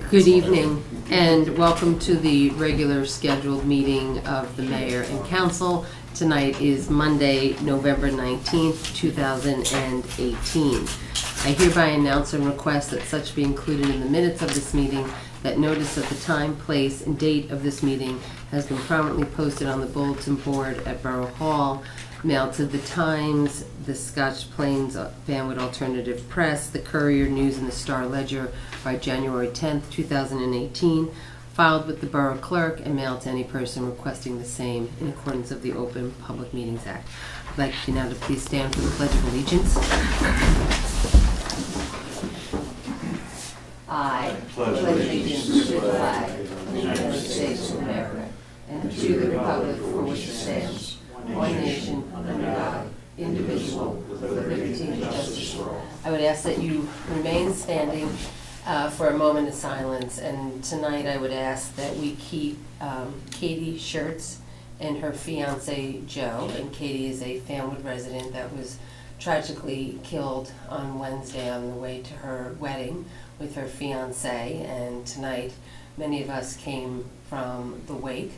Good evening and welcome to the regular scheduled meeting of the Mayor and Council. Tonight is Monday, November 19th, 2018. I hereby announce and request that such be included in the minutes of this meeting, that notice of the time, place, and date of this meeting has been prominently posted on the bulletin board at Borough Hall, mailed to the Times, the Scotch Plains Fanwood Alternative Press, the Courier News, and the Star Ledger by January 10th, 2018, filed with the Borough Clerk and mailed to any person requesting the same in accordance with the Open Public Meetings Act. I'd like you now to please stand for the Pledge of Allegiance. I pledge allegiance to the flag of the United States of America and to the republic for which it stands, one nation, under God, indivisible, with liberty and justice for all. I would ask that you remain standing for a moment of silence, and tonight I would ask that we keep Katie Schertz and her fiance Joe, and Katie is a Fanwood resident that was tragically killed on Wednesday on the way to her wedding with her fiance, and tonight many of us came from the wake,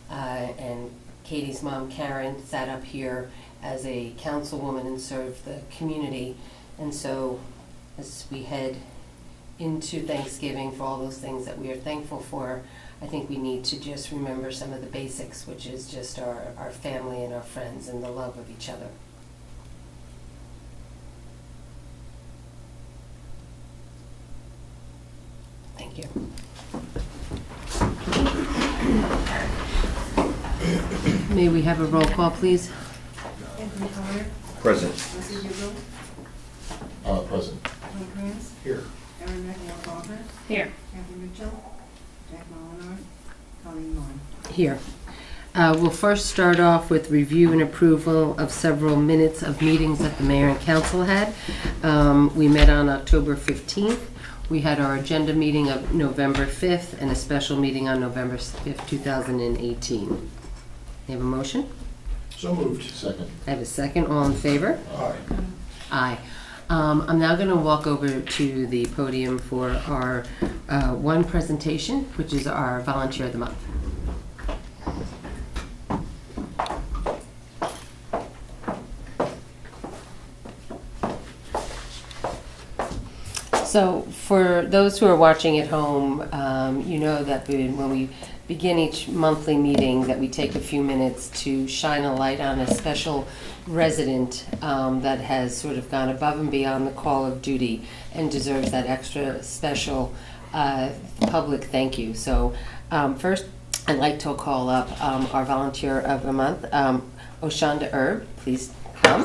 and Katie's mom Karen sat up here as a councilwoman and served the community, and so as we head into Thanksgiving for all those things that we are thankful for, I think we need to just remember some of the basics, which is just our family and our friends and the love of each other. Thank you. May we have a roll call, please? Anthony Carter. Present. Leslie Hugo. Present. Tom Prince. Here. Erin McNeil-Faulkner. Here. Kathy Mitchell. Jack Molinar. Colleen Moore. Here. We'll first start off with review and approval of several minutes of meetings that the Mayor and Council had. We met on October 15th. We had our agenda meeting of November 5th and a special meeting on November 5th, 2018. You have a motion? So moved. Second. I have a second. All in favor? Aye. Aye. I'm now going to walk over to the podium for our one presentation, which is our Volunteer of the Month. So for those who are watching at home, you know that when we begin each monthly meeting that we take a few minutes to shine a light on a special resident that has sort of gone above and beyond the call of duty and deserves that extra special public thank you. So first, I'd like to call up our Volunteer of the Month, Oshanda Erb. Please come.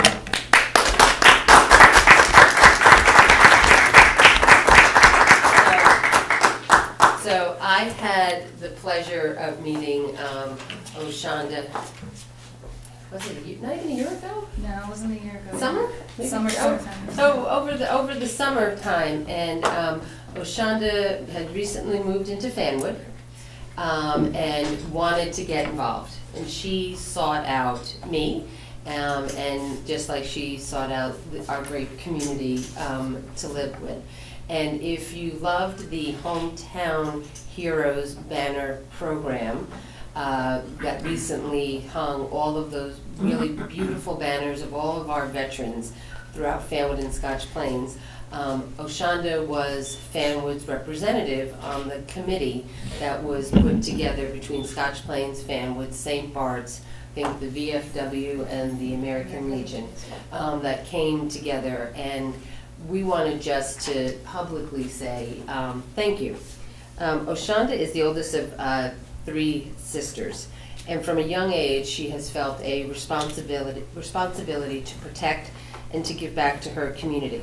So I had the pleasure of meeting Oshanda, was it not even a year ago? No, it wasn't a year ago. Summer? Summertime. So over the summertime, and Oshanda had recently moved into Fanwood and wanted to get involved. And she sought out me, and just like she sought out our great community to live with. And if you loved the Hometown Heroes banner program that recently hung all of those really beautiful banners of all of our veterans throughout Fanwood and Scotch Plains, Oshanda was Fanwood's representative on the committee that was put together between Scotch Plains, Fanwood, St. Bart's, I think the VFW and the American Legion that came together, and we wanted just to publicly say thank you. Oshanda is the oldest of three sisters, and from a young age she has felt a responsibility to protect and to give back to her community.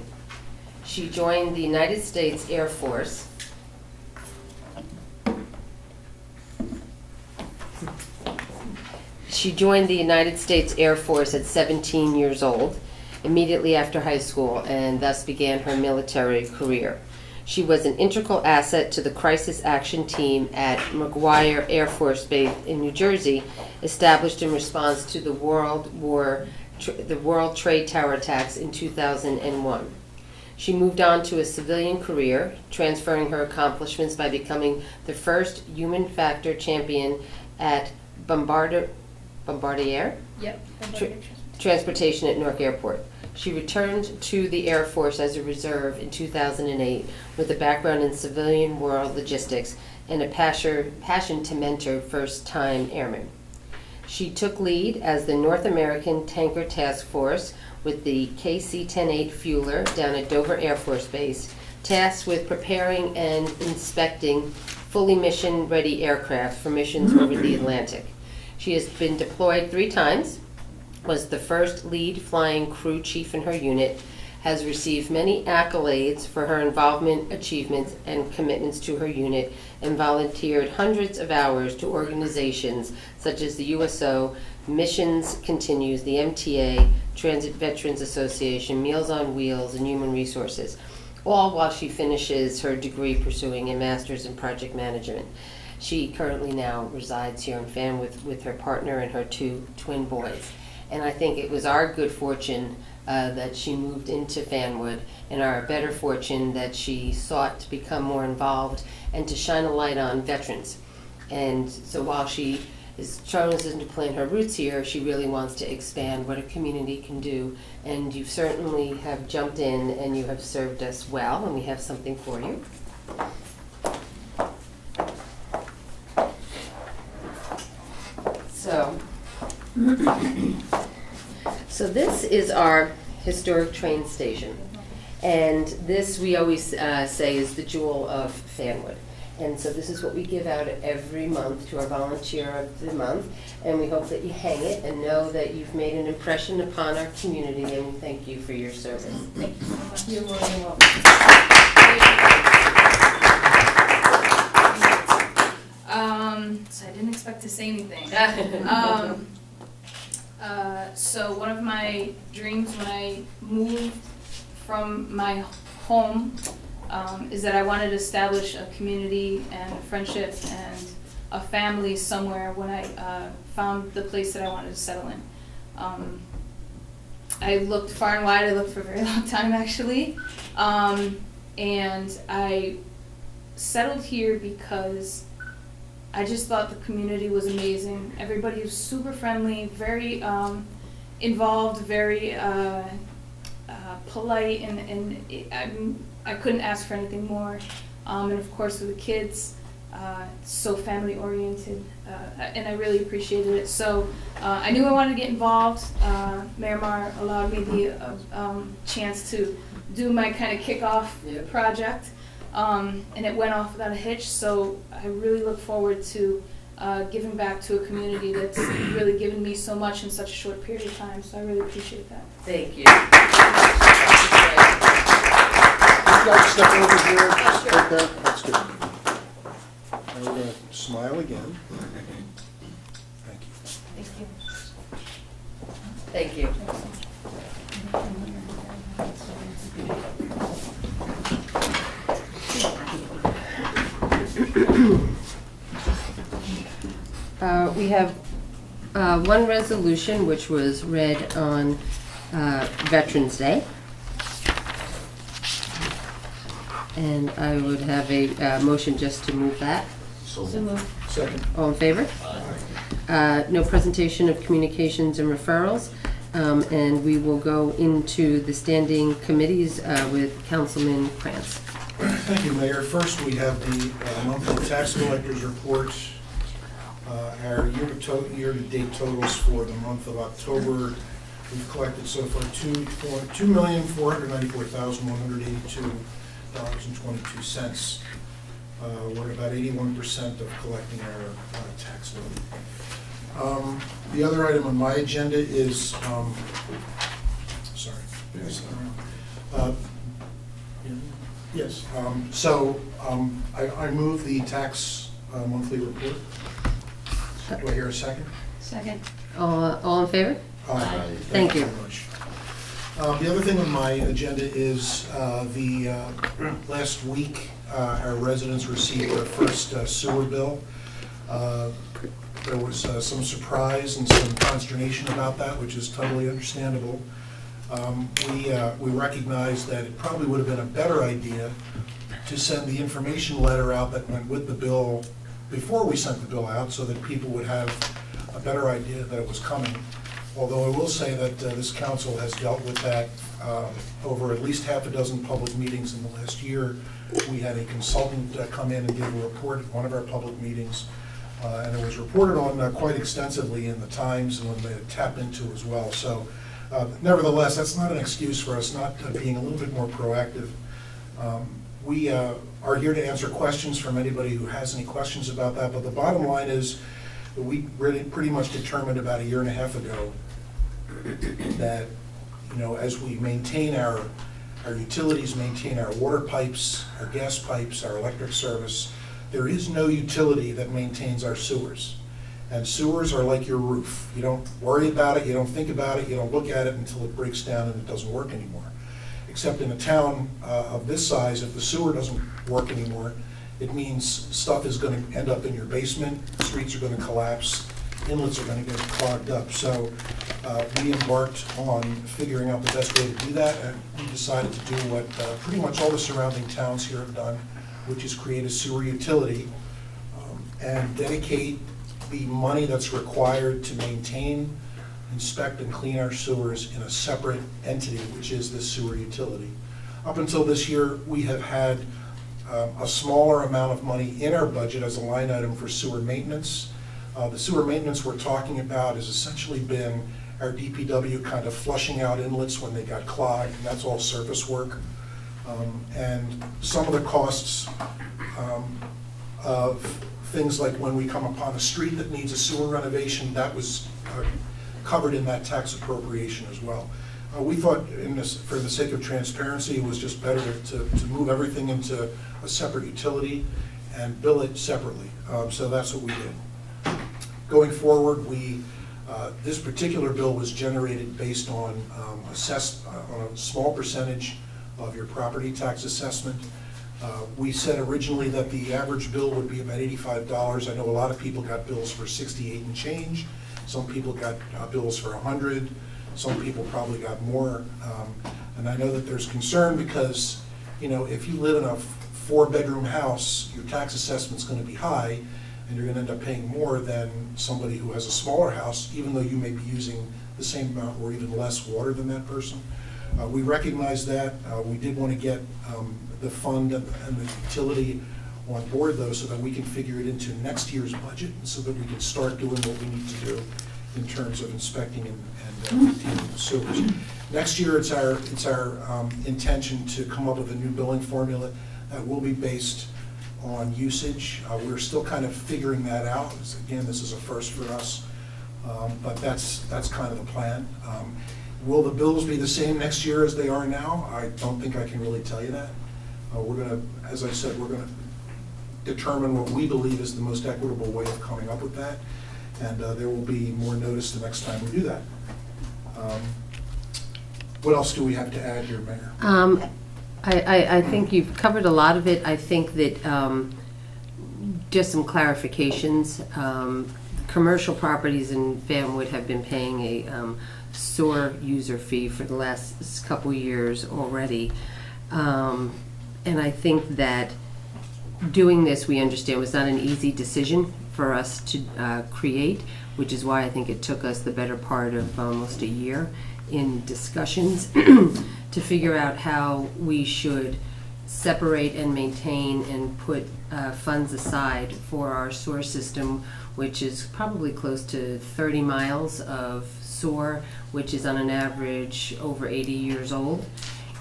She joined the United States Air Force at 17 years old, immediately after high school, and thus began her military career. She was an integral asset to the crisis action team at McGuire Air Force Base in New Jersey, established in response to the World Trade Tower attacks in 2001. She moved on to a civilian career, transferring her accomplishments by becoming the first human factor champion at Bombardier Yep. Transportation at Newark Airport. She returned to the Air Force as a reserve in 2008 with a background in civilian world logistics and a passion to mentor first-time airmen. She took lead as the North American Tanker Task Force with the KC-10-8 fueler down at Dover Air Force Base, tasked with preparing and inspecting fully mission-ready aircraft for missions over the Atlantic. She has been deployed 3 times, was the first lead flying crew chief in her unit, has received many accolades for her involvement, achievements, and commitments to her unit, and volunteered hundreds of hours to organizations such as the USO, Missions Continues, the MTA, Transit Veterans Association, Meals on Wheels, and Human Resources, all while she finishes her degree pursuing a master's in project management. She currently now resides here in Fanwood with her partner and her 2 twin boys. And I think it was our good fortune that she moved into Fanwood, and our better fortune that she sought to become more involved and to shine a light on veterans. And so while she is chosen to plant her roots here, she really wants to expand what a community can do. And you certainly have jumped in and you have served us well, and we have something for you. So this is our historic train station, and this we always say is the jewel of Fanwood. And so this is what we give out every month to our volunteer of the month, and we hope that you hang it and know that you've made an impression upon our community, and we thank you for your service. Thank you so much. You're more than welcome. So I didn't expect to say anything. So one of my dreams when I moved from my home is that I wanted to establish a community and friendships and a family somewhere when I found the place that I wanted to settle in. I looked far and wide. I looked for a very long time, actually. And I settled here because I just thought the community was amazing. Everybody was super friendly, very involved, very polite, and I couldn't ask for anything more. And of course with the kids, so family oriented, and I really appreciated it. So I knew I wanted to get involved. Miramar allowed me the chance to do my kind of kickoff project. And it went off without a hitch, so I really look forward to giving back to a community that's really given me so much in such a short period of time, so I really appreciate that. Thank you. Would you like to step over here? Just take that. That's good. Now we're going to smile again. Thank you. Thank you. Thank you. We have one resolution which was read on Veterans Day. And I would have a motion just to move that. So moved. Second. All in favor? No presentation of communications and referrals. And we will go into the standing committees with Councilman Krantz. Thank you, Mayor. First, we have the monthly tax collector's report. Our year-to-date totals for the month of October, we've collected so far $2,494,182.22. We're at about 81% of collecting our tax load. The other item on my agenda is, sorry. Yes. I move the tax monthly report. Do I hear a second? Second. All in favor? Aye. Thank you. very much. The other thing on my agenda is last week our residents received their first sewer bill. There was some surprise and some consternation about that, which is totally understandable. We recognized that it probably would have been a better idea to send the information letter out that went with the bill before we sent the bill out, so that people would have a better idea that it was coming. Although I will say that this council has dealt with that over at least half a dozen public meetings in the last year. We had a consultant come in and give a report at one of our public meetings, and it was reported on quite extensively in the Times and when they tap into as well. So nevertheless, that's not an excuse for us not being a little bit more proactive. We are here to answer questions from anybody who has any questions about that, but the bottom line is that we really pretty much determined about a year and a half ago that, you know, as we maintain our utilities, maintain our water pipes, our gas pipes, our electric service, there is no utility that maintains our sewers. And sewers are like your roof. You don't worry about it, you don't think about it, you don't look at it until it breaks down and it doesn't work anymore. Except in a town of this size, if the sewer doesn't work anymore, it means stuff is going to end up in your basement, streets are going to collapse, inlets are going to get clogged up. So we embarked on figuring out the best way to do that, and we decided to do what pretty much all the surrounding towns here have done, which is create a sewer utility and dedicate the money that's required to maintain, inspect, and clean our sewers in a separate entity, which is this sewer utility. Up until this year, we have had a smaller amount of money in our budget as a line item for sewer maintenance. The sewer maintenance we're talking about has essentially been our DPW kind of flushing out inlets when they got clogged, and that's all surface work. And some of the costs of things like when we come upon a street that needs a sewer renovation, that was covered in that tax appropriation as well. We thought, for the sake of transparency, it was just better to move everything into a separate utility and bill it separately. So that's what we did. Going forward, this particular bill was generated based on on a small percentage of your property tax assessment. We said originally that the average bill would be about $85. I know a lot of people got bills for 68 and change. Some people got bills for 100. Some people probably got more. And I know that there's concern because, you know, if you live in a 4-bedroom house, your tax assessment's going to be high, and you're going to end up paying more than somebody who has a smaller house, even though you may be using the same amount or even less water than that person. We recognize that. We did want to get the fund and the utility on board, though, so that we can figure it into next year's budget, and so that we can start doing what we need to do in terms of inspecting and maintaining the sewers. Next year, it's our intention to come up with a new billing formula that will be based on usage. We're still kind of figuring that out. Again, this is a first for us, but that's kind of the plan. Will the bills be the same next year as they are now? I don't think I can really tell you that. We're going to, as I said, we're going to determine what we believe is the most equitable way of coming up with that, and there will be more notice the next time we do that. What else do we have to add here, Mayor? I think you've covered a lot of it. I think that just some clarifications. Commercial properties in Fanwood have been paying a sewer user fee for the last couple years already. And I think that doing this, we understand, was not an easy decision for us to create, which is why I think it took us the better part of almost a year in discussions to figure out how we should separate and maintain and put funds aside for our sewer system, which is probably close to 30 miles of sewer, which is on an average over 80 years old.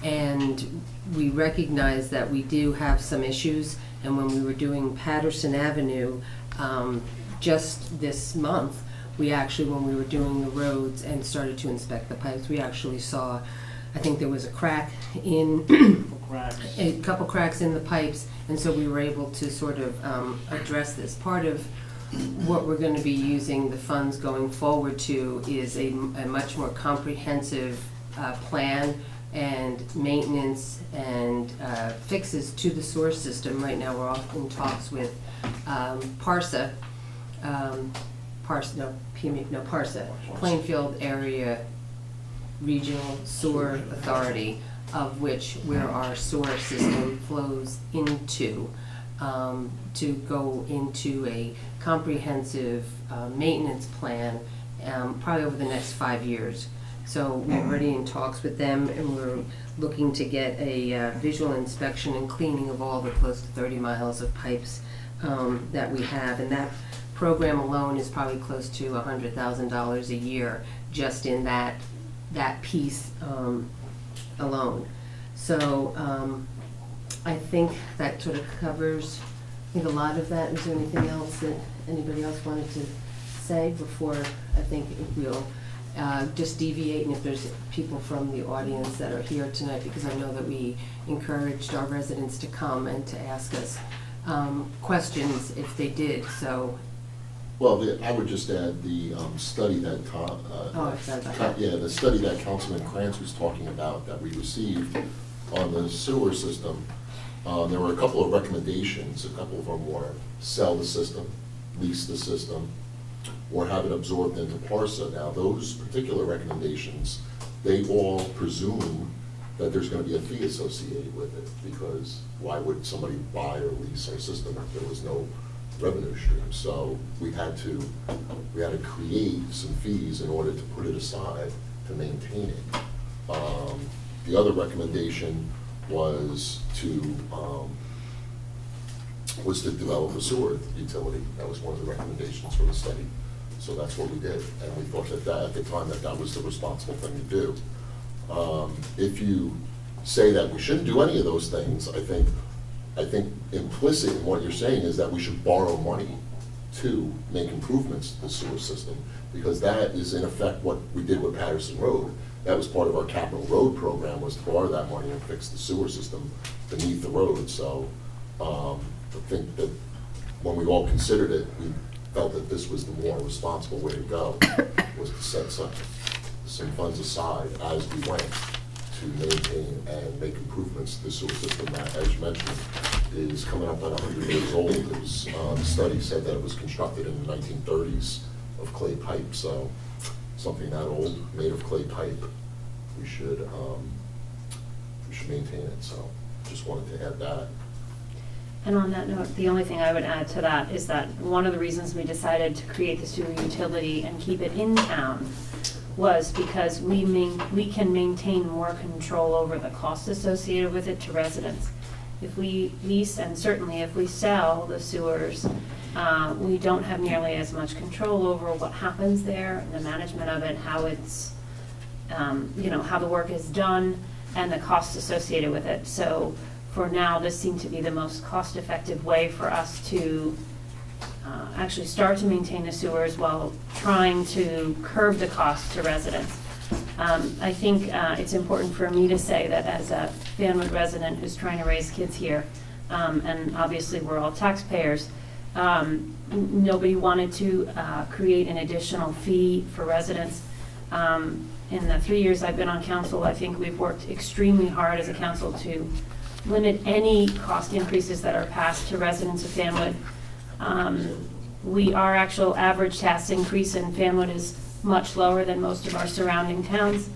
And we recognize that we do have some issues, and when we were doing Patterson Avenue just this month, we actually, when we were doing the roads and started to inspect the pipes, we actually saw, I think there was a crack in, a couple cracks in the pipes, and so we were able to sort of address this. Part of what we're going to be using the funds going forward to is a much more comprehensive plan and maintenance and fixes to the sewer system. Right now we're all in talks with PARSA, Plainfield Area regional sewer authority, of which where our sewer system flows into, to go into a comprehensive maintenance plan, probably over the next 5 years. So we're already in talks with them, and we're looking to get a visual inspection and cleaning of all the close to 30 miles of pipes that we have. And that program alone is probably close to $100,000 a year just in that piece alone. So I think that sort of covers, I think, a lot of that. Is there anything else that anybody else wanted to say before I think we'll just deviate, and if there's people from the audience that are here tonight, because I know that we encouraged our residents to come and to ask us questions if they did, so. Well, I would just add the study that, I forgot about that. yeah, the study that Councilman Krantz was talking about that we received on the sewer system. There were a couple of recommendations. A couple of them were sell the system, lease the system, or have it absorbed into PARSA. Now, those particular recommendations, they all presume that there's going to be a fee associated with it, because why would somebody buy or lease our system if there was no revenue stream? So we had to create some fees in order to put it aside to maintain it. The other recommendation was to develop a sewer utility. That was one of the recommendations for the study. So that's what we did, and we thought that at the time that was the responsible thing to do. If you say that we shouldn't do any of those things, I think implicit in what you're saying is that we should borrow money to make improvements to the sewer system, because that is in effect what we did with Patterson Road. That was part of our capital road program, was to borrow that money and fix the sewer system beneath the road. So I think that when we all considered it, we felt that this was the more responsible way to go, was to set some funds aside as we went to maintain and make improvements to the sewer system that, as you mentioned, is coming up on 100 years old. It was, the study said that it was constructed in the 1930s of clay pipe, so something that old, made of clay pipe, we should maintain it. So just wanted to add that. And on that note, the only thing I would add to that is that one of the reasons we decided to create the sewer utility and keep it in town was because we can maintain more control over the costs associated with it to residents. If we lease, and certainly if we sell the sewers, we don't have nearly as much control over what happens there, and the management of it, how it's, how the work is done, and the costs associated with it. So for now, this seemed to be the most cost-effective way for us to actually start to maintain the sewers while trying to curb the cost to residents. I think it's important for me to say that as a Fanwood resident who's trying to raise kids here, and obviously we're all taxpayers, nobody wanted to create an additional fee for residents. In the 3 years I've been on council, I think we've worked extremely hard as a council to limit any cost increases that are passed to residents of Fanwood. Our actual average tax increase in Fanwood is much lower than most of our surrounding towns.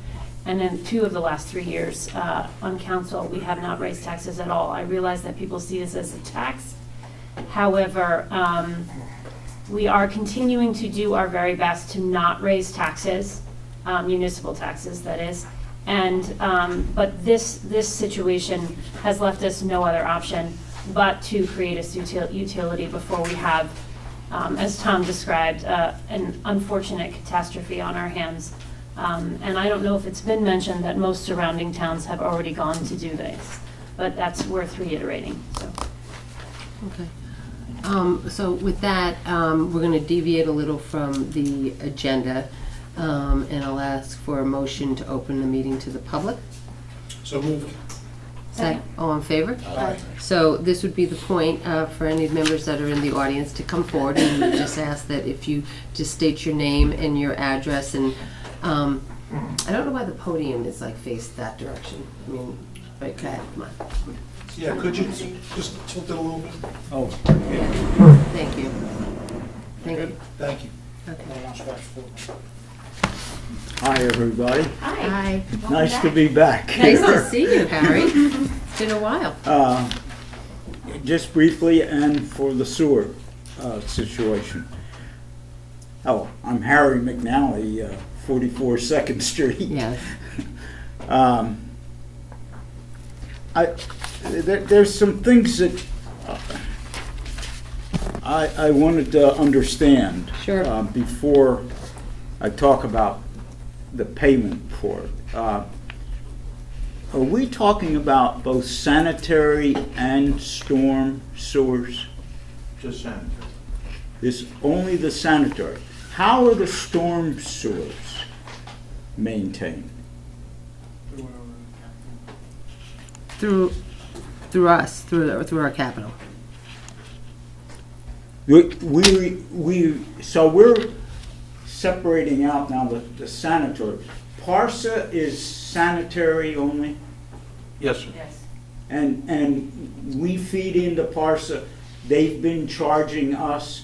And in 2 of the last 3 years on council, we have not raised taxes at all. I realize that people see this as a tax. However, we are continuing to do our very best to not raise taxes, municipal taxes, that is. And but this situation has left us no other option but to create a utility before we have, as Tom described, an unfortunate catastrophe on our hands. And I don't know if it's been mentioned that most surrounding towns have already gone to do this, but that's worth reiterating. So. Okay. So with that, we're going to deviate a little from the agenda, and I'll ask for a motion to open the meeting to the public. So moved. Second. All in favor? Aye. So this would be the point for any members that are in the audience to come forward, and we just ask that if you just state your name and your address, and I don't know why the podium is like faced that direction. I mean, right, okay, come on. Yeah, could you just tilt it a little bit? Oh, Thank you. Thank you. Thank you. Okay. Hi, everybody. Hi. Nice to be back. Nice to see you, Harry. It's been a while. Just briefly, and for the sewer situation. Oh, I'm Harry McNally, 44 2nd Street. Yes. There's some things that I wanted to understand. Sure. Before I talk about the payment for it. Are we talking about both sanitary and storm sewers? Just sanitary. Only the sanitary. How are the storm sewers maintained? Through us, through our capital. So we're separating out now the sanitary. Parsa is sanitary only, Yes, sir. and we feed into Parsa. They've been charging us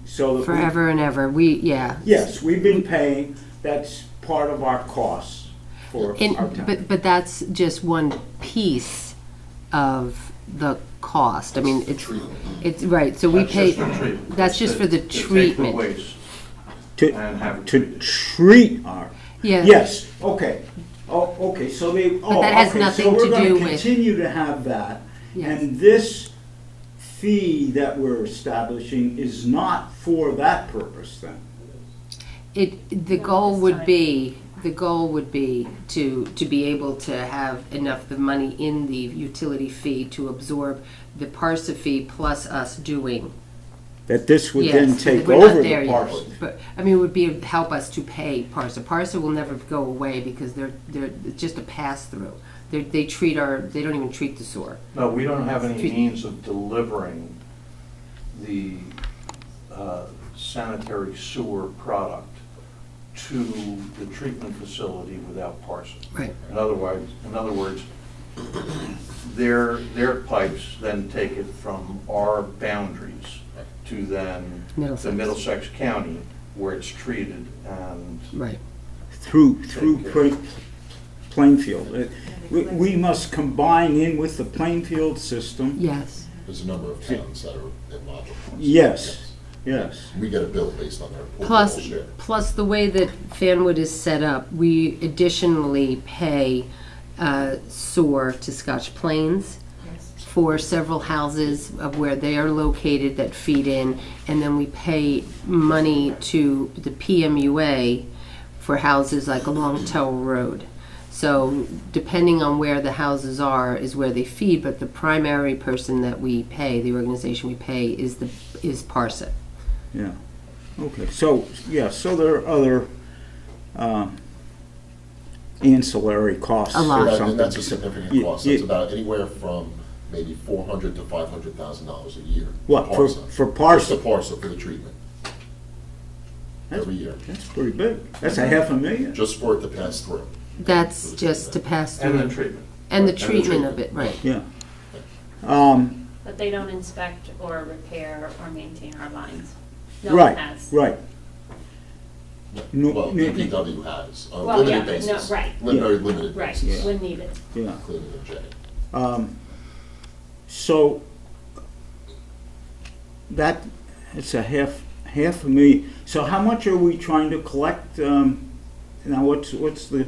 so that Forever and ever, Yes, we've been paying. That's part of our costs for our town. But that's just one piece of the cost. I mean, it's right, so we That's pay, just for treatment. that's just for the To take treatment. the waste To, and have it to treated. treat our, Yeah. yes, okay. Oh, okay, so that has nothing so we're to gonna do with- continue to have that. Yes. And this fee that we're establishing is not for that purpose then? The goal would be to be able to have enough the money in the utility fee to absorb the Parsa fee plus us doing. That this would then Yes, take we're not over there the yet. parcel? But, I mean, it would be, help us to pay Parsa. Parsa will never go away because they're it's just a pass-through. They don't even treat the sewer. No, we don't have any Treat- means of delivering the sanitary sewer product to the treatment facility without parcel. Right. In other words, their pipes then take it from our boundaries to then the Middlesex. Middlesex County, where it's treated and Right. Through Take care. Plainfield. We must combine in with the Plainfield system. Yes. There's a number of towns that are involved. Yes, yes. We get a bill based on their Plus, overall share. plus the way that Fanwood is set up, we additionally pay sewer to Scotch Plains for several houses of where they are located that feed in, and then we pay money to the PMUA for houses like along Tell Road. So depending on where the houses are is where they feed, but the primary person that we pay, the organization we pay, is Parsa. Yeah, okay, so there are other ancillary costs A lot. or And something. that's a significant Yeah, cost. yeah. It's about anywhere from maybe $400,000 to $500,000 a year. What, for Just Parsa? the parcel for the treatment. That's- Every year, That's pretty big. That's $500,000. just for it to pass through. That's just to pass and the through. treatment. And the And the treatment of treatment. it, right. Yeah. But they don't inspect or repair or maintain our lines. No Right, one has. right. No, Well, no, DPW has, on a Well, limited yeah, no, basis. right. Very limited Right, basis, when needed. Yeah. including the J. So it's a half a million. So how much are we trying to collect? Now, what's the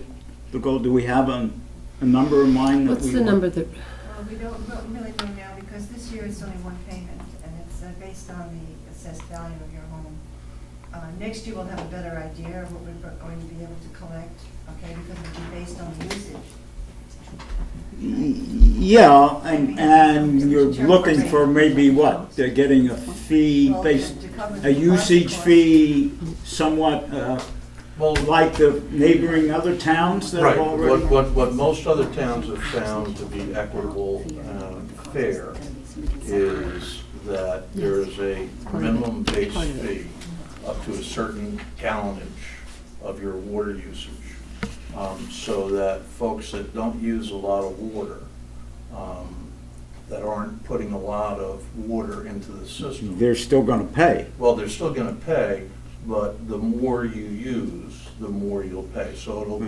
goal? Do we have a number in mind? that What's we the want? number that, We don't really know now, because this year it's only one payment, and it's based on the assessed value of your home. Next year we'll have a better idea of what we're going to be able to collect, okay, because it'll be based on the usage. Yeah, and you're looking for maybe what? They're getting a fee Well, based, to cover a the usage cost. fee somewhat Well, like the neighboring other towns that right, have already. what most other towns have found to be equitable and fair is that there is a minimum base fee up to a certain gallonage of your water usage. So that folks that don't use a lot of water, that aren't putting a lot of water into the system, They're still gonna pay. well, they're still gonna pay, but the more you use, the more you'll pay. So it'll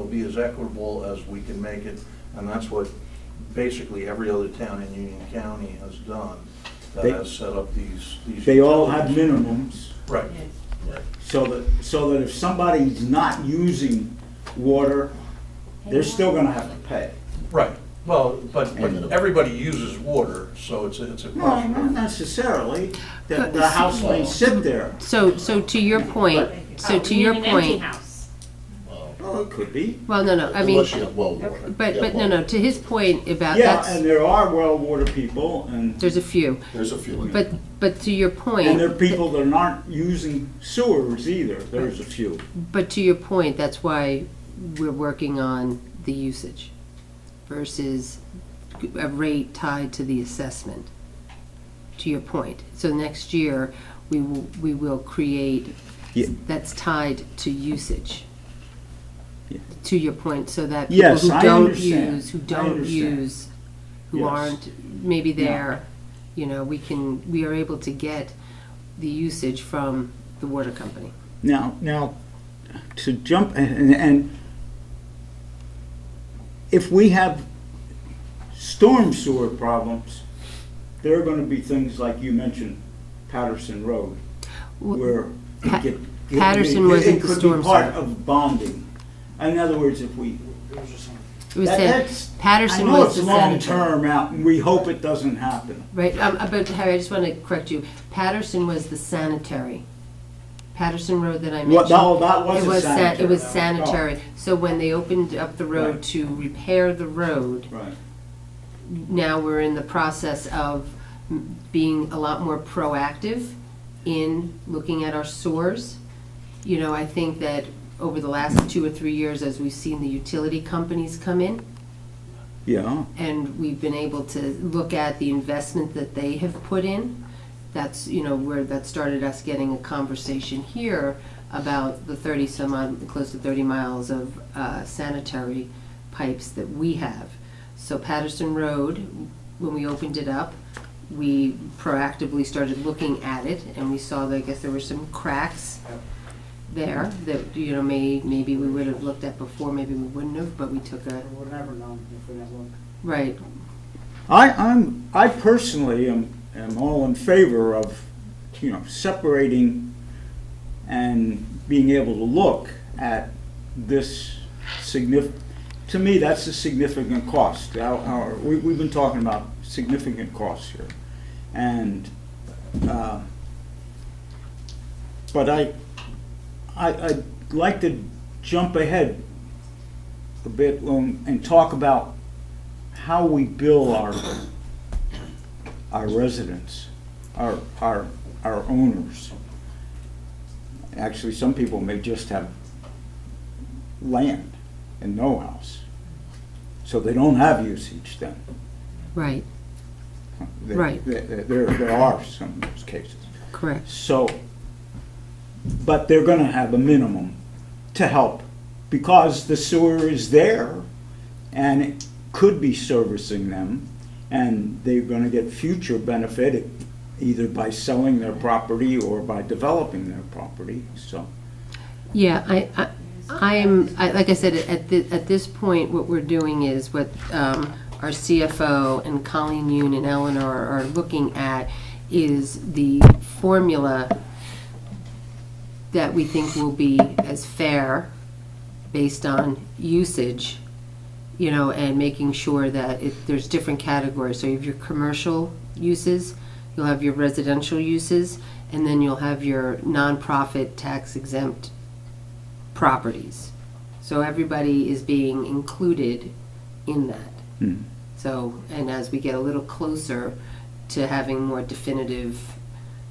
be as equitable as we can make it, and that's what basically every other town in Union County has done that They- has set up these. They all have utilities. minimums, Right. Right. so that if somebody's not using water, they're still gonna have to pay. Right. Well, but And- everybody uses water, so it's a No, question. not necessarily. The house may sit there. So to your point, so to your You mean an empty point, house. Oh, it could be. well, no, I mean, Unless you have well water. but Yeah, well, no, to his point about Yeah, that's, and there are well water people, and there's a few. There's a few. in it. But to your point. there are people that aren't using sewers either. There's a few. But to your point, that's why we're working on the usage versus a rate tied to the assessment, to your point. So next year, we will create, Yeah. that's tied to usage. Yeah. To your point, so that people Yes, who I don't understand. use, I understand. who Yes. aren't maybe Yeah. there, we are able to get the usage from the water company. Now, to jump, and if we have storm sewer problems, there are gonna be things like you mentioned, Patterson Road, where Pa- it Patterson wasn't the could storm be part sewer. of bonding. In other words, if we, It was that's, Patterson I know was it's the long sanitary. term out, and we hope it doesn't happen. Right, but Harry, I just want to correct you. Patterson was the sanitary. Patterson Road that I mentioned. No, that was It a was sanitary. It was sanitary. So when they opened up the road Right. to repair the road, Right. now we're in the process of being a lot more proactive in looking at our sewers. I think that over the last 2 or 3 years, as we've seen the utility companies come in, Yeah, and we've been able to look at the investment that they have put in. That's, where that started us getting a conversation here about the 30 some odd, close to 30 miles of sanitary pipes that we have. So Patterson Road, when we opened it up, we proactively started looking at it, and we saw that, I guess there were some cracks there that, maybe we would have looked at before, maybe we wouldn't have, but we took a, Would never know if we didn't look. right. I personally am all in favor of, separating and being able to look at this to me, that's a significant cost. We've been talking about significant costs here. And, but I'd like to jump ahead a bit and talk about how we bill our residents, our owners. Actually, some people may just have land and no house, so they don't have usage then. Right, There- Right. There are some of those cases. correct. So, but they're gonna have a minimum to help, because the sewer is there, and it could be servicing them, and they're gonna get future benefit either by selling their property or by developing their property, so. Yeah, like I said, at this point, what we're doing is what our CFO and Colleen Yoon and Eleanor are looking at is the formula that we think will be as fair based on usage, and making sure that there's different categories. So you have your commercial uses, you'll have your residential uses, and then you'll have your nonprofit tax exempt properties. So everybody is being included in that. Hmm. So, and as we get a little closer to having more definitive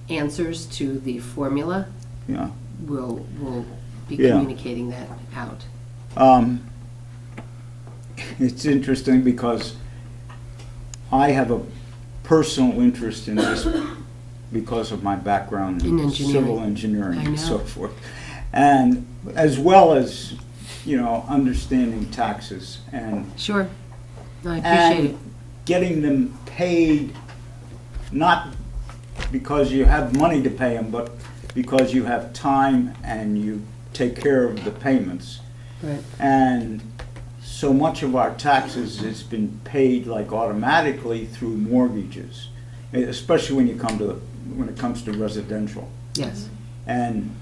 answers to the formula, Yeah. we'll be Yeah. communicating that out. It's interesting because I have a personal interest in this because of my background In in engineering. civil engineering I and so know. forth. And as well as, understanding taxes and Sure, I appreciate it. getting them paid, not because you have money to pay them, but because you have time and you take care of the payments. Right. And so much of our taxes has been paid like automatically through mortgages, especially when it comes to residential. Yes. And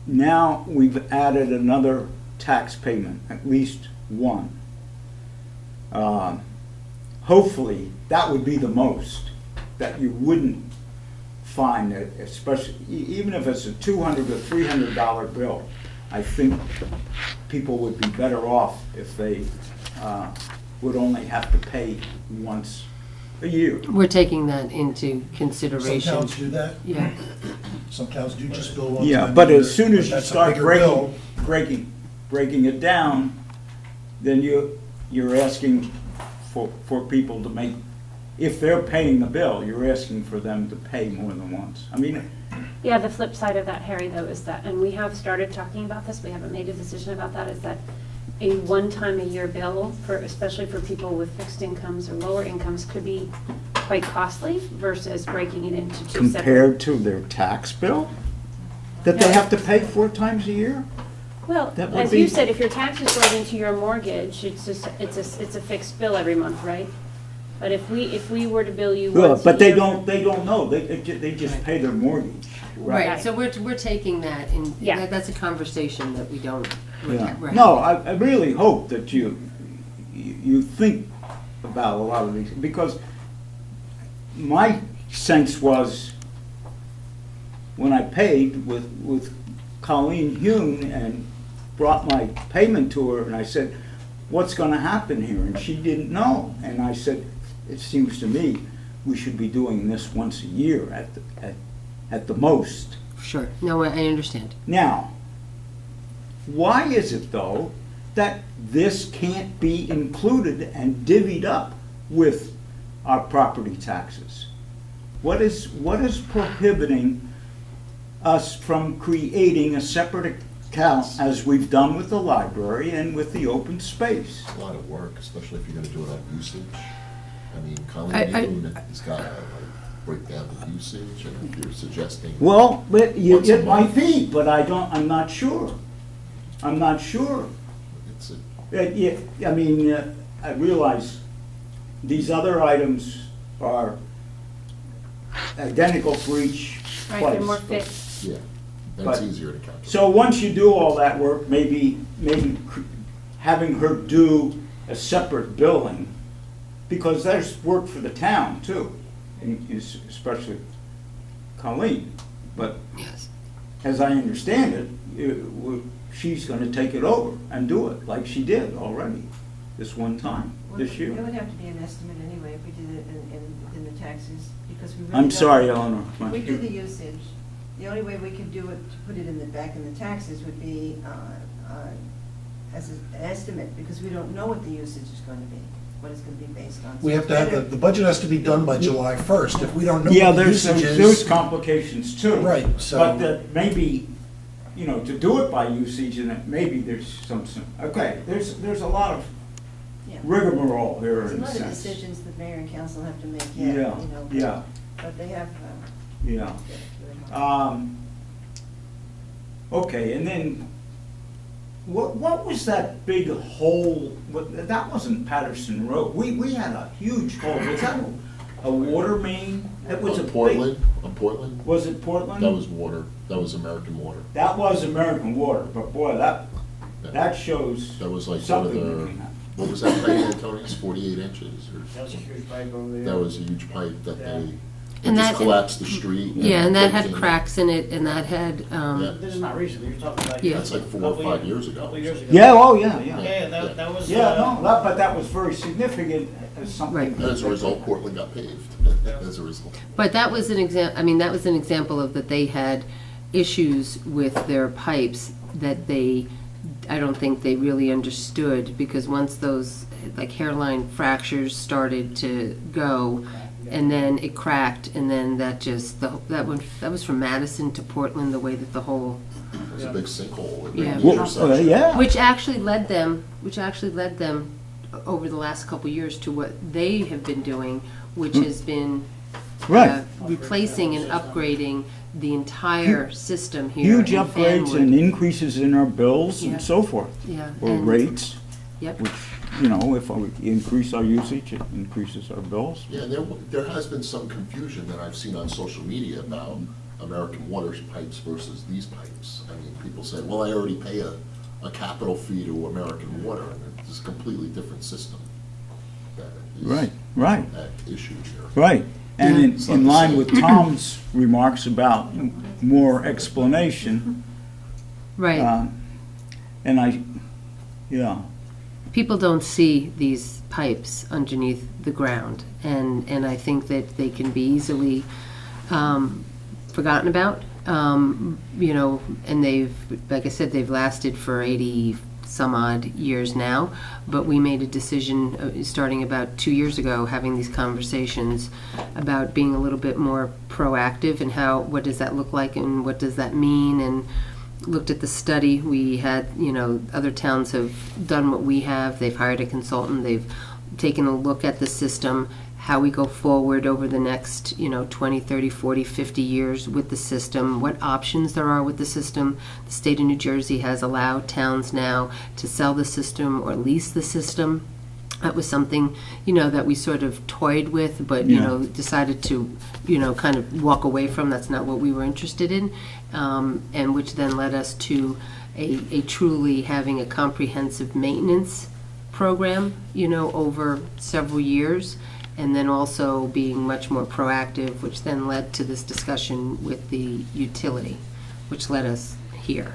now we've added another tax payment, at least one. Hopefully, that would be the most, that you wouldn't find that, especially, even if it's a $200 or $300 bill, I think people would be better off if they would only have to pay once a year. We're taking that into Some consideration. towns do that. Yeah. Some towns do just bill one Yeah, time. but a year, as soon as but you that's a start bigger bill. breaking it down, then you're asking for people to make, if they're paying the bill, you're asking for them to pay more than once. I mean, Yeah, the flip side of that, Harry, though, is that, and we have started talking about this, we haven't made a decision about that, is that a one-time-a-year bill, especially for people with fixed incomes or lower incomes, could be quite costly versus breaking it into two separate. compared to their tax bill that they have to pay 4 times a year? Well, That would as you be- said, if your taxes roll into your mortgage, it's a fixed bill every month, right? But if we were to bill you Well, once a but they year- don't know, they just pay their mortgage. Right, so we're taking that, and Yeah. that's a conversation that we don't, Yeah. we're No, having. I really hope that you think about a lot of these, because my sense was, when I paid with Colleen Hune and brought my payment to her, and I said, what's gonna happen here? And she didn't know. And I said, it seems to me, we should be doing this once a year at the most. Sure, no, I understand. Now, why is it, though, that this can't be included and divvied up with our property taxes? What is prohibiting us from creating a separate account, as we've done with the library and with the open space? It's a lot of work, especially if you're gonna do it on usage. I mean, Colleen I- Newman has got to break down the usage, and if you're suggesting. Well, but Once a it might month. be, but I'm not sure. I'm not sure. It's a, Yeah, I mean, I realize these other items are identical for each place. Right, they're more but- fixed. yeah, that's But- easier to calculate. So once you do all that work, maybe having her do a separate billing, because there's work for the town too, especially Colleen. But Yes. as I understand it, she's gonna take it over and do it, like she did already this one time, this year. It would have to be an estimate anyway if we did it in the taxes, because we really I'm don't- sorry, Eleanor. If we did the usage, the only way we could do it, to put it back in the taxes would be as an estimate, because we don't know what the usage is going to be, what it's going to be based on. We have to have, the budget has to be done by July 1st. If we don't know Yeah, what the there's usage those is. complications too. Right, so- But that maybe, to do it by usage, and that maybe there's okay, there's a lot of Yeah. rigmarole here There's a in a lot of sense. decisions that mayor and council have to make yet, Yeah, yeah, but they have. yeah. Okay, and then, what was that big hole, that wasn't Patterson Road, we had a huge hole, was that a water main? It was a On big- Portland, on Portland, Was it Portland? that was water, that was American Water. That was American Water, but boy, that shows That was like one of something. the, looking at. what was that pipe, Antonio, 48 inches? That was a huge pipe over there. That was a huge pipe that they And just that- collapsed the street. Yeah, and that had everything. cracks in it, and that had, Yeah. This is not recent, you're talking like. Yeah. That's like 4 or 5 years ago. Couple years ago. Yeah, oh, yeah, yeah. Yeah, that was. Yeah, no, but that was very significant as something. Right. And as a result, Portland got paved, as a result. but that was an that was an example of that they had issues with their pipes that I don't think they really understood, because once those, like, hairline fractures started to go, and then it cracked, and then that was from Madison to Portland, the way that the whole, It was a big sinkhole. Yeah. at the Well, intersection. yeah. which actually led them over the last couple years to what they have been doing, which has been Right. replacing and upgrading the entire system here in Huge upgrades and Fanwood. increases in our bills Yeah. and so forth. Yeah, Or and- rates, Yep. which, you know, if we increase our usage, it increases our bills. Yeah, there has been some confusion that I've seen on social media about American Water's pipes versus these pipes. I mean, people say, well, I already pay a capital fee to American Water, and it's a completely different system that is Right, at issue here. right. And Yeah. It's in not the line same. with Tom's remarks about more explanation, Right. and yeah, People don't see these pipes underneath the ground, and I think that they can be easily forgotten about. You know, and they've, like I said, they've lasted for 80 some odd years now, but we made a decision starting about 2 years ago, having these conversations about being a little bit more proactive and what does that look like and what does that mean, and looked at the study. We had, you know, other towns have done what we have. They've hired a consultant. They've taken a look at the system, how we go forward over the next, 20, 30, 40, 50 years with the system, what options there are with the system. The state of New Jersey has allowed towns now to sell the system or lease the system. That was something, that we sort of toyed with, but, decided to, kind of walk away from. That's not what we were interested in, and which then led us to a truly having a comprehensive maintenance program, over several years, and then also being much more proactive, which then led to this discussion with the utility, which led us here.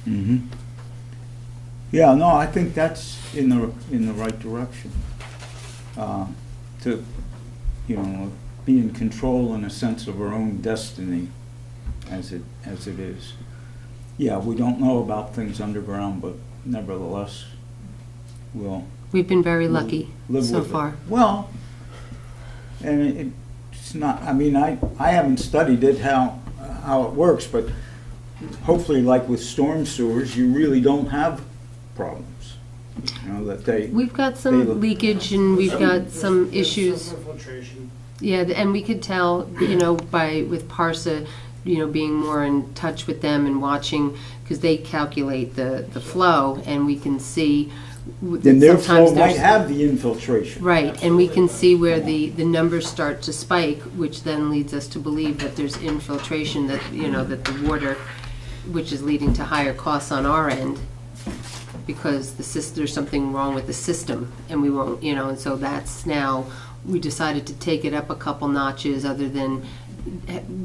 mm-hmm. Yeah, no, I think that's in the right direction. To, be in control in a sense of our own destiny as it is. Yeah, we don't know about things underground, but nevertheless, We've been very lucky live so with it. far. Well, and it's not, I mean, I haven't studied it, how it works, but hopefully, like with storm sewers, you really don't have problems. That they. We've got They some look- leakage and we've got some There's issues. some infiltration. Yeah, and we could tell, with Parsa, being more in touch with them and watching, because they calculate the flow, and we can see Then their flow sometimes might there's. have the infiltration. Right, and we can see where the numbers start to spike, which then leads us to believe that there's infiltration, that, that the water, which is leading to higher costs on our end, because there's something wrong with the system, and we won't, and so that's now, we decided to take it up a couple notches, other than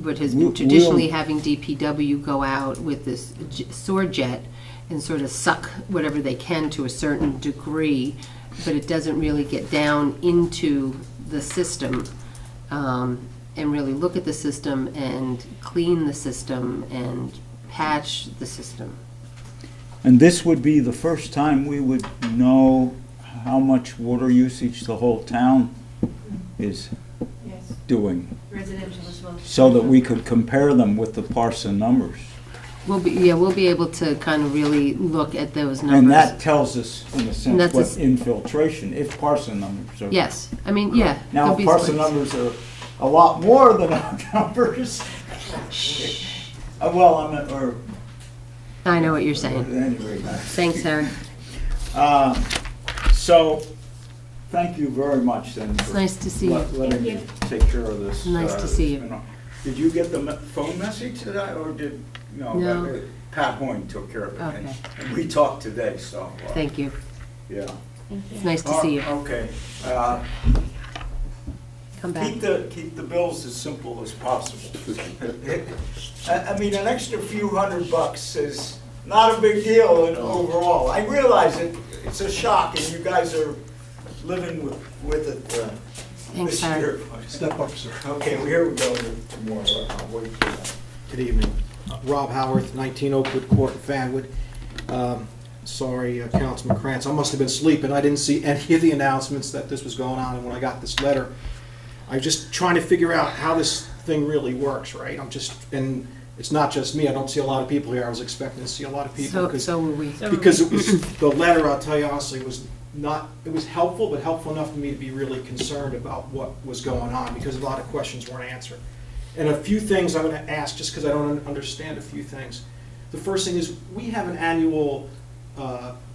what has been We'll- traditionally having DPW go out with this sewer jet and sort of suck whatever they can to a certain degree, but it doesn't really get down into the system, and really look at the system and clean the system and patch the system. And this would be the first time we would know how much water usage the whole town is Yes, doing, residential as well. so that we could compare them with the Parson numbers. We'll be able to kind of really look at those numbers. And that tells us, in a And sense, that's a what s- infiltration, if Parson numbers are. Yes, I mean, yeah. Now, there'll if be Parson splits. numbers are a lot more than our numbers. Well, or, I know what you're at saying. any rate. Thanks, Eric. So, thank you very much then. It's nice to see you. Letting me take care of this. Nice to see you. Did you get the phone message that or did, No. Pat Hoyne took care of it. Okay. And we talked today, so. Thank you. Yeah. It's nice to see you. Okay. Come back. Keep the bills as simple as possible. I mean, an extra few $100 is not a big deal overall. I realize it's a shock and you guys are living with it Thanks, this Harry. year. Step up, sir. Okay, well, here we go to more. I'll wait for that. Good evening. Rob Howarth, 19 Oakwood Court, Fanwood. Sorry, Councilman Krantz, I must have been sleeping. I didn't see any of the announcements that this was going on, and when I got this letter, I was just trying to figure out how this thing really works, right? And it's not just me. I don't see a lot of people here. I was expecting to see a lot of people. So were we. Because it was, the letter, I'll tell you honestly, was not, it was helpful, but helpful enough for me to be really concerned about what was going on, because a lot of questions weren't answered. And a few things I'm gonna ask, just because I don't understand a few things. The first thing is, we have an annual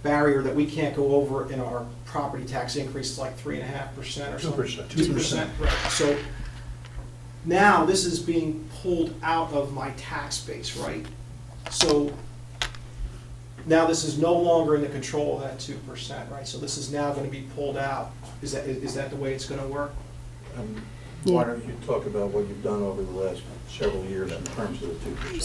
barrier that we can't go over in our property tax increase, it's like 3.5% or something. 2%. Right. So now this is being pulled out of my tax base, right? So now this is no longer in the control of that 2%, right? So this is now going to be pulled out. Is that the way it's going to work? Why don't you talk about what you've done over the last several years in terms of the 2%?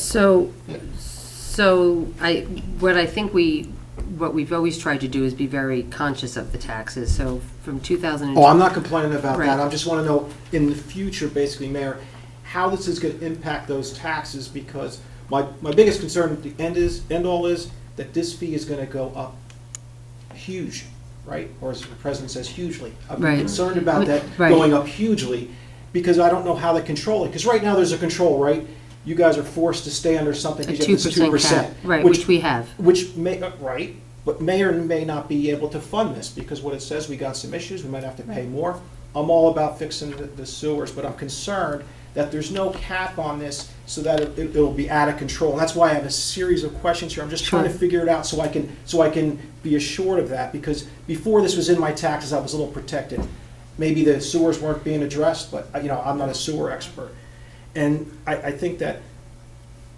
What we've always tried to do is be very conscious of the taxes. So from 2000. Oh, I'm not complaining about Right. that. I just want to know, in the future, basically, Mayor, how this is going to impact those taxes, because my biggest concern at the end all is that this fee is going to go up huge, right? Or as the president says, hugely. I'm Right. concerned about that Right. going up hugely, because I don't know how they control it. Because right now, there's a control, right? You guys are forced to stay under something A because you have this 2% cap, right, which we have. Which may, right, but may or may not be able to fund this, because what it says, we got some issues, we might have to pay more. I'm all about fixing the sewers, but I'm concerned that there's no cap on this, so that it'll be out of control. And that's why I have a series of questions here. I'm just trying to Sure. figure it out so I can be assured of that, because before this was in my taxes, I was a little protected. Maybe the sewers weren't being addressed, but, I'm not a sewer expert. And I think that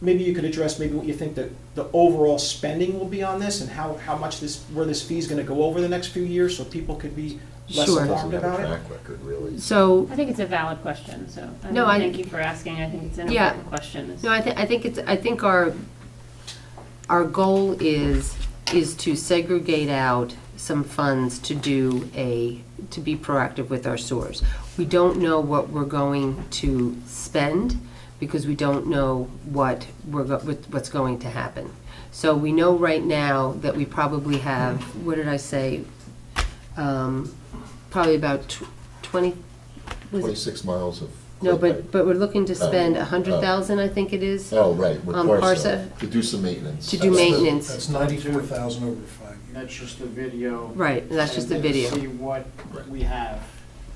maybe you could address maybe what you think that the overall spending will be on this, and how much where this fee is going to go over the next few years, so people could be less Sure. alarmed Doesn't have about a it. track record, really. So, I think it's a valid question, so, No, I- thank you for asking, I think it's an Yeah. important question. no, I think our goal is to segregate out some funds to be proactive with our sewers. We don't know what we're going to spend, because we don't know what's going to happen. So we know right now that we probably have, what did I say? Probably about 20, was it? 26 miles of. No, clay but we're looking to spend Oh, 100,000, I think it is. Oh, right, with Parsa, Parsa. to do some maintenance. To do That's the- maintenance. That's 94,000 over 5 years. That's just the video. Right, and that's just the And then video. see what Right. we have.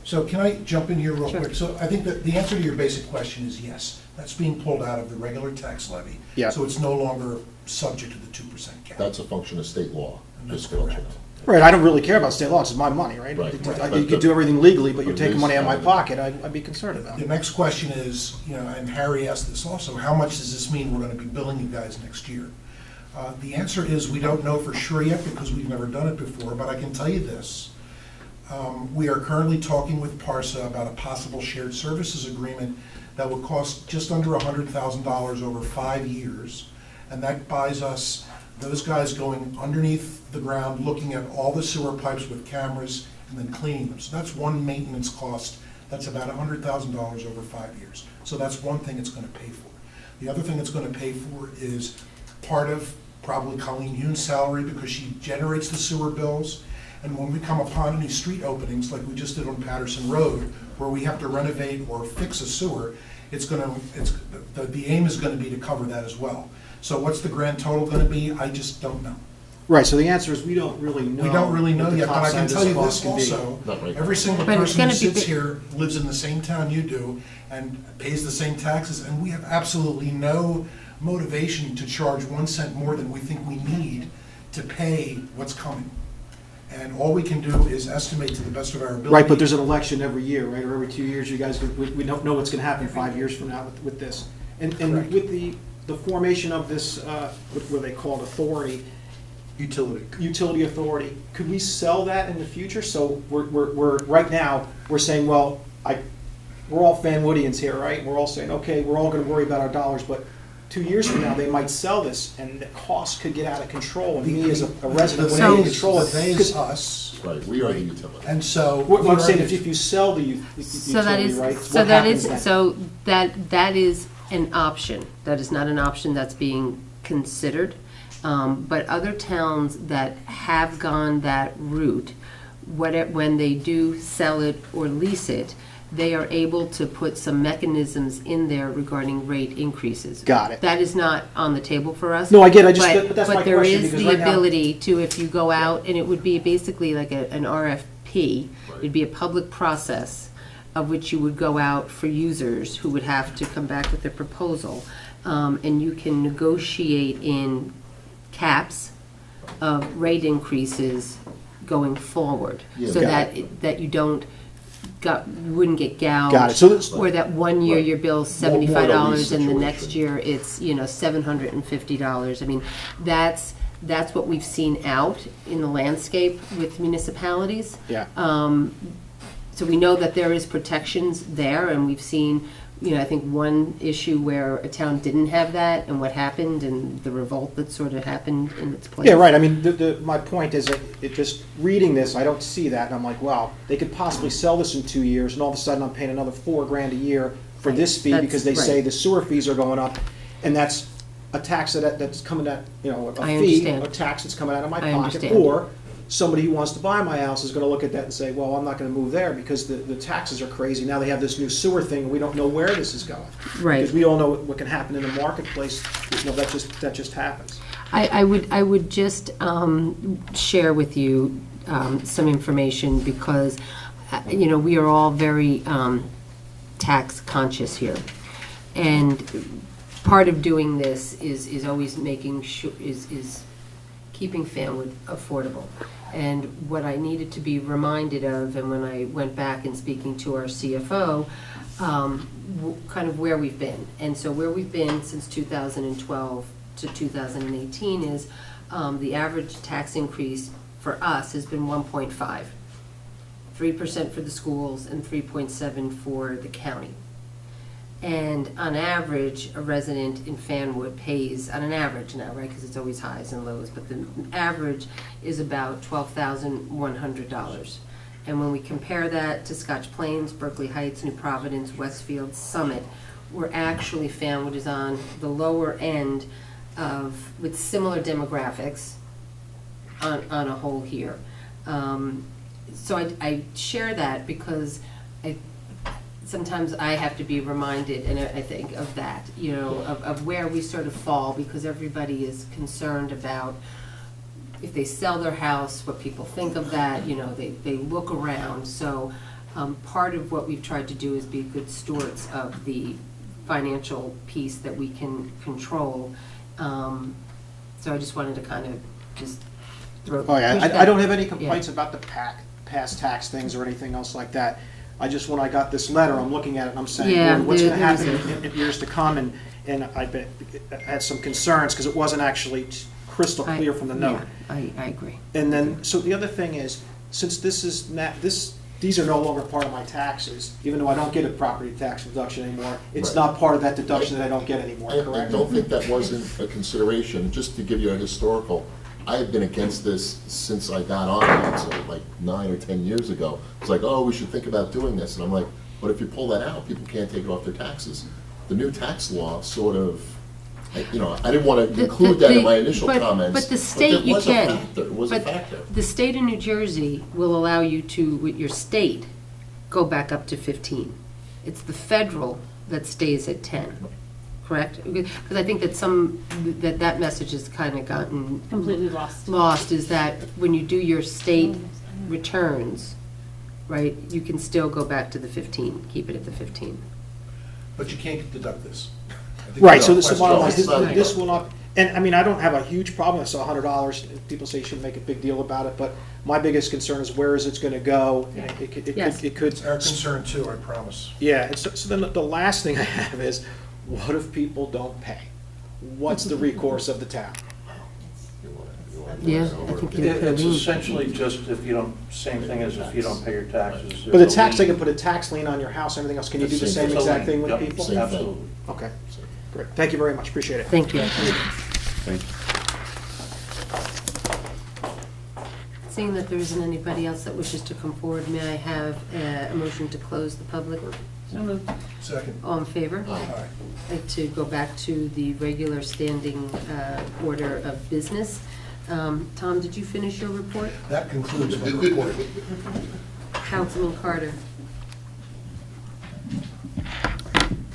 So can I jump in here real Sure. quick? So I think that the answer to your basic question is yes. That's being pulled out of the regular tax levy. Yeah. So it's no longer subject to the 2% cap. That's a function of state law, And that's just to let you correct. know. Right, I don't really care about state law, it's my money, right? Right. You could do everything legally, but you're But taking this- money out of my pocket, I'd be concerned about The it. next question is, and Harry asked this also, how much does this mean we're going to be billing you guys next year? The answer is we don't know for sure yet, because we've never done it before, but I can tell you this. We are currently talking with Parsa about a possible shared services agreement that would cost just under $100,000 over 5 years. And that buys us, those guys going underneath the ground, looking at all the sewer pipes with cameras and then cleaning them. So that's one maintenance cost. That's about $100,000 over 5 years. So that's one thing it's going to pay for. The other thing it's going to pay for is part of probably Colleen Hume's salary, because she generates the sewer bills. And when we come upon any street openings, like we just did on Patterson Road, where we have to renovate or fix a sewer, the aim is going to be to cover that as well. So what's the grand total going to be? I just don't know. Right, so the answer is, we don't really know. We don't really know what the yet, but top I side can of tell you cost this can be. also. Not right now. Every single But it's person who gonna be sits bi- here lives in the same town you do and pays the same taxes, and we have absolutely no motivation to charge 1 cent more than we think we need to pay what's coming. And all we can do is estimate to the best of our ability. Right, but there's an election every year, right, or every 2 years, you guys, we don't know what's gonna happen 5 years from now with this. And Correct. with the formation of this, what they call it, authority, utility authority, could we sell that in the future? So we're right now, we're saying, well, we're all Fanwoodians here, right? We're all saying, okay, we're all gonna worry about our dollars, but 2 years from now, they might sell this, and the cost could get out of control, and me as a resident The wouldn't they control it. they is us, Right, we are the utility. and so. What I'm saying, we are- if you sell the So that utility is, rights, so what that happens is, then? so that is an option. That is not an option that's being considered. But other towns that have gone that route, when they do sell it or lease it, they are able to put some mechanisms in there regarding rate increases. Got it. That is not on the table for us. No, I get it, but that's my But there question, is because the right now- ability to, if you go out, and it would be basically like an RFP, it'd be a public process, of which you would go out for users who would have to come back with a proposal. And you can negotiate in caps of rate increases going forward. Yeah. So Got that you wouldn't get gouged. Got it. So this- Or that one year Right. your bill's More $75 and the situation. next year it's, $750. I mean, that's what we've seen out in the landscape with municipalities. Yeah. So we know that there is protections there, and we've seen, I think one issue where a town didn't have that, and what happened, and the revolt that sort of happened in its place. Yeah, right, I mean, my point is that just reading this, I don't see that, and I'm like, wow, they could possibly sell this in 2 years, and all of a sudden I'm paying another $4,000 a year for this fee That's because they say right. the sewer fees are going up, and that's a tax that's coming out, a I fee, understand. a tax that's coming out of my I pocket. understand. Or somebody who wants to buy my house is gonna look at that and say, well, I'm not gonna move there because the taxes are crazy. Now they have this new sewer thing, and we don't know where this is going. Right. Because we all know what can happen in the marketplace, that just happens. I would just share with you some information because, we are all very tax conscious here. And part of doing this is always making sure, is keeping Fanwood affordable. And what I needed to be reminded of, and when I went back and speaking to our CFO, kind of where we've been. And so where we've been since 2012 to 2018 is the average tax increase for us has been 1.5. 3% for the schools and 3.7 for the county. And on average, a resident in Fanwood pays, on an average now, right, because it's always highs and lows, but the average is about $12,100. And when we compare that to Scotch Plains, Berkeley Heights, New Providence, Westfield, Summit, we're actually, Fanwood is on the lower end of, with similar demographics on a whole here. So I share that because sometimes I have to be reminded, and I think of that, of where we sort of fall, because everybody is concerned about if they sell their house, what people think of that, they look around. So part of what we've tried to do is be good stewards of the financial piece that we can control. So I just wanted to kind of just throw. Oh, yeah, push that. I don't have any complaints about the past tax things or anything else like that. I just, when I got this letter, I'm looking at it and I'm saying, Yeah, "Boy, what's there- gonna happen there's in years to come?" And I had some concerns because it wasn't actually crystal clear from the note. Yeah, I agree. And then, so the other thing is, since these are no longer part of my taxes, even though I don't get a property tax deduction anymore, it's Right. not part of that deduction that I don't get anymore, I correct? don't think that wasn't a consideration. Just to give you a historical, I have been against this since I got on it, so like 9 or 10 years ago. It's like, oh, we should think about doing this. And I'm like, but if you pull that out, people can't take it off their taxes. The new tax law sort of, I didn't want to include that in my initial comments. But the state you can. It was a But factor. the state of New Jersey will allow you to, with your state, go back up to 15. It's the federal that stays at 10, correct? Because I think that that message has kind of gotten Completely lost. lost, is that when you do your state returns, right, you can still go back to the 15, keep it at the 15. But you can't deduct this. I think Right, that's so our this is question. bottom line, Right. this will not, and I mean, I don't have a huge problem, I saw $100, people say you shouldn't make a big deal about it, but my biggest concern is where is it gonna go? And Yes. it could. It's our concern too, I promise. Yeah, and so then the last thing I have is, what if people don't pay? What's the recourse of the town? Yeah, I think you It's essentially just if you don't, same thing as if you don't pay your taxes. But the there's a tax, they lien. can put a tax lien on your house, everything else, can you do the Same same thing. exact thing with Yep, people? Same thing. Absolutely. Okay, great, thank you very much, appreciate it. Thank you. Thank you. Seeing that there isn't anybody else that wishes to come forward, may I have a motion to close the public? So moved. Second. All in favor? Aye. To go back to the regular standing order of business. Tom, did you finish your report? That concludes my report. Councilman Carter.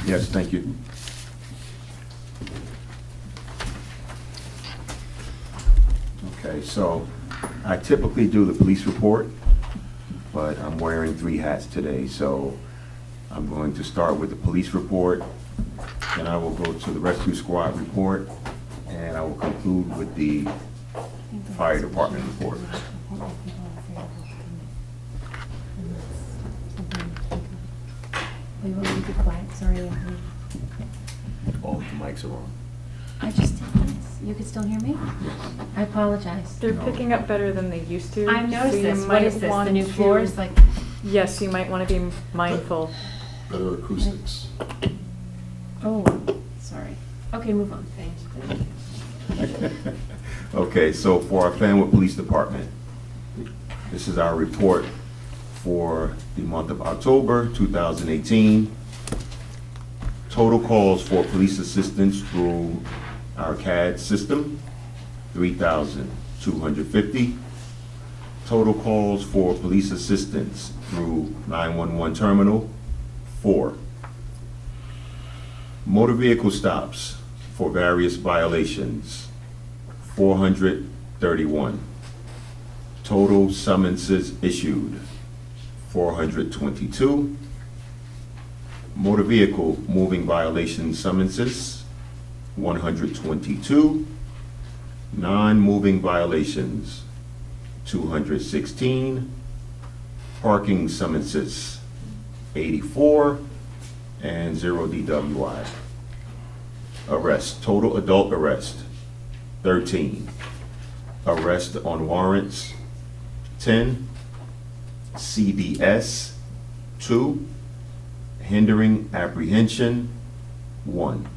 Yes, thank you. Okay, so I typically do the police report, but I'm wearing 3 hats today. So I'm going to start with the police report, then I will go to the rescue squad report, and I will conclude with the fire department report. We will be quiet, sorry. All the mics are on. I just did this. You can still hear me? I apologize. They're picking up better than they used to. I've noticed so you this. What might is this, the want new to- floors? Like, Yes, you might want to be mindful. Better acoustics. oh, sorry. Okay, move on. Thanks. Okay, so for our Fanwood Police Department, this is our report for the month of October 2018. Total calls for police assistance through our CAD system, 3,250. Total calls for police assistance through 911 terminal, 4. Motor vehicle stops for various violations, 431. Total summonses issued, 422. Motor vehicle moving violation summonses, 122. Non-moving violations, 216. Parking summonses, 84, and 0 DWI. Arrest, total adult arrest, 13. Arrest on warrants, 10. CBS, 2. Hindering apprehension, 1.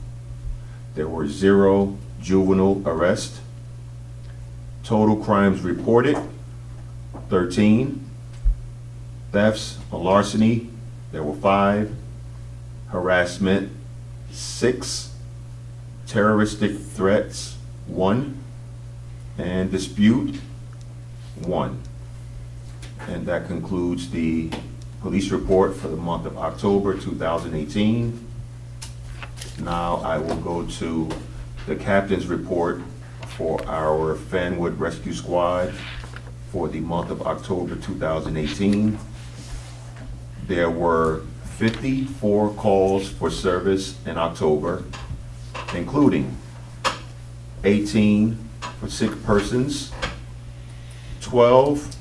There were 0 juvenile arrest. Total crimes reported, 13. Thefts or larceny, there were 5. Harassment, 6. Terroristic threats, 1. And dispute, 1. And that concludes the police report for the month of October 2018. Now I will go to the captain's report for our Fanwood Rescue Squad for the month of October 2018. There were 54 calls for service in October, including 18 for sick persons, 12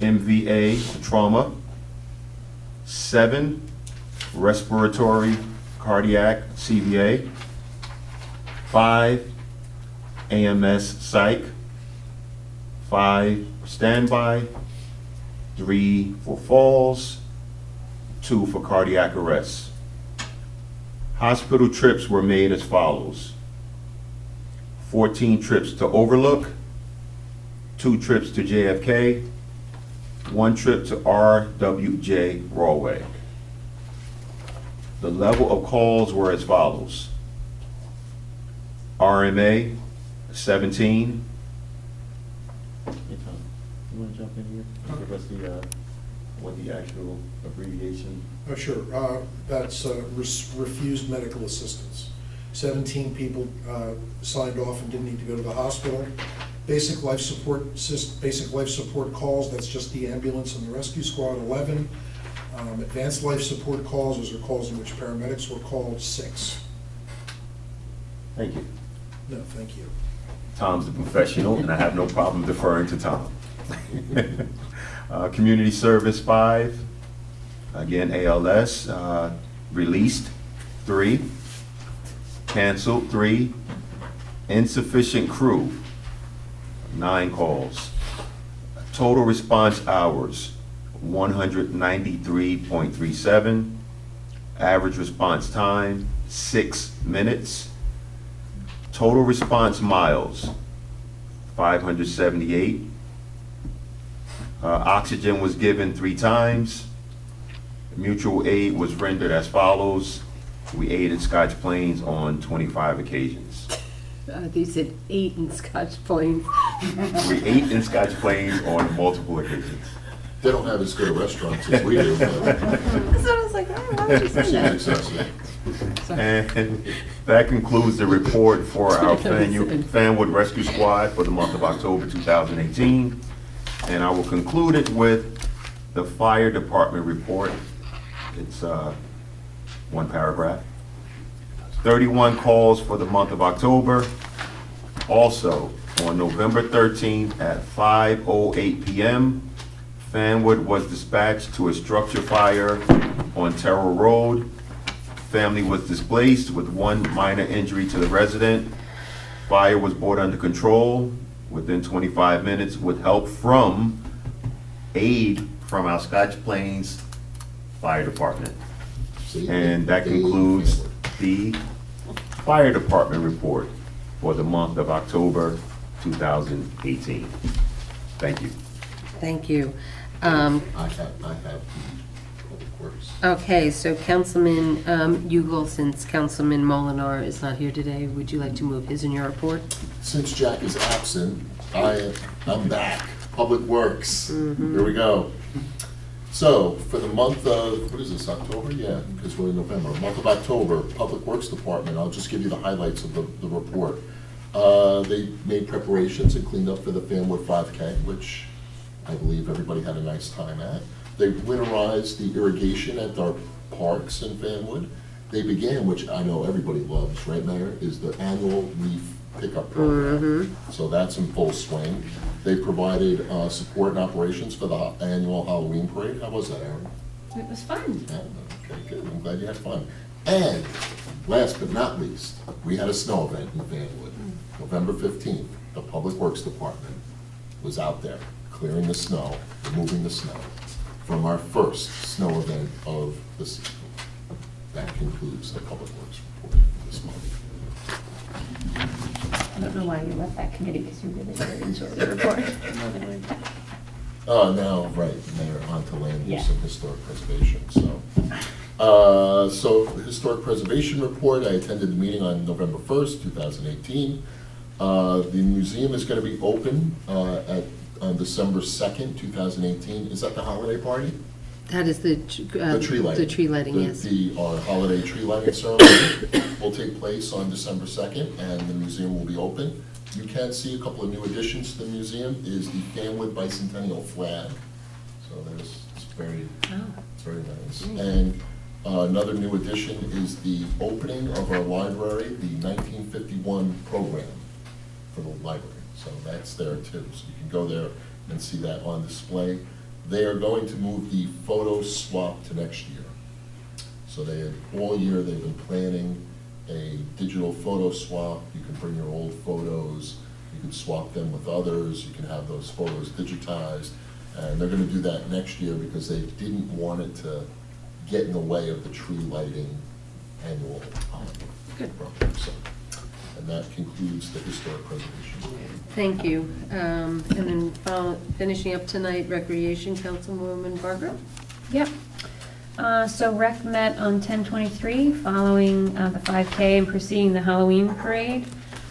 MVA trauma, 7 respiratory cardiac CVA, 5 AMS psych, 5 standby, 3 for falls, 2 for cardiac arrest. Hospital trips were made as follows: 14 trips to Overlook, 2 trips to JFK, 1 trip to RWJ Broadway. The level of calls were as follows: RMA, 17. Hey Tom, you want to jump in here? Give us what the actual abbreviation? Oh, sure. That's refused medical assistance. 17 people signed off and didn't need to go to the hospital. Basic life support calls, that's just the ambulance and the rescue squad, 11. Advanced life support calls, those are calls in which paramedics were called, 6. Thank you. No, thank you. Tom's the professional, and I have no problem deferring to Tom. Community service, 5. Again, ALS, released, 3. Canceled, 3. Insufficient crew, 9 calls. Total response hours, 193.37. Average response time, 6 minutes. Total response miles, 578. Oxygen was given 3 times. Mutual aid was rendered as follows. We aided Scotch Plains on 25 occasions. They said 8 in Scotch Plains. We ate in Scotch Plains on multiple occasions. They don't have as good a restaurants as we do, but So I was like, oh, why would you say seems that? excessive. And that concludes the report for our Fanwood Rescue Squad for the month of October 2018. And I will conclude it with the fire department report It's one paragraph. 31 calls for the month of October. Also, on November 13th at 5:08 p.m., Fanwood was dispatched to a structure fire on Terrell Road. Family was displaced with one minor injury to the resident. Fire was brought under control within 25 minutes with help from aid from our Scotch Plains Fire Department. See? And that concludes the Fire Department report for the month of October 2018. Thank you. Thank you. I have the Public Works. Okay, so Councilman Ugal, since Councilman Molinar is not here today, would you like to move his and your report? Since Jack is absent, I'm back. Public Works. Here we go. So, for the month of, what is this, October? Yeah, because we're in November. Month of October, Public Works Department, I'll just give you the highlights of the report. They made preparations and cleaned up for the Fanwood 5K, which I believe everybody had a nice time at. They winterized the irrigation at our parks in Fanwood. They began, which I know everybody loves, right, Mayor, is the annual leaf pickup program. So that's in full swing. They provided support and operations for the annual Halloween parade. How was that, Aaron? It was fun. Yeah, okay, good. I'm glad you had fun. And last but not least, we had a snow event in Fanwood. November 15th, the Public Works Department was out there clearing the snow, removing the snow from our first snow event of the season. That concludes the Public Works report this month. I don't know why you left that committee, because you really did enjoy the report. Now, right, Mayor, on to land use Yeah. and historic preservation, so. So, the historic preservation report, I attended the meeting on November 1st, 2018. The museum is gonna be open, on December 2nd, 2018. Is that the holiday party? That is the The tree lighting. The tree lighting, yes. Our holiday tree lighting ceremony will take place on December 2nd, and the museum will be open. You can see a couple of new additions to the museum, is the Fanwood Bicentennial flag. So it's very nice. And another new addition is the opening of our library, the 1951 program for the library. So that's there too, so you can go there and see that on display. They are going to move the photo swap to next year. So all year they've been planning a digital photo swap. You can bring your old photos, you can swap them with others, you can have those photos digitized. And they're gonna do that next year because they didn't want it to get in the way of the tree lighting annual program. So, and that concludes the historic preservation. Thank you. And then finishing up tonight, Recreation, Councilwoman Barker? Yep. So Rec met on 10/23, following the 5K and preceding the Halloween parade.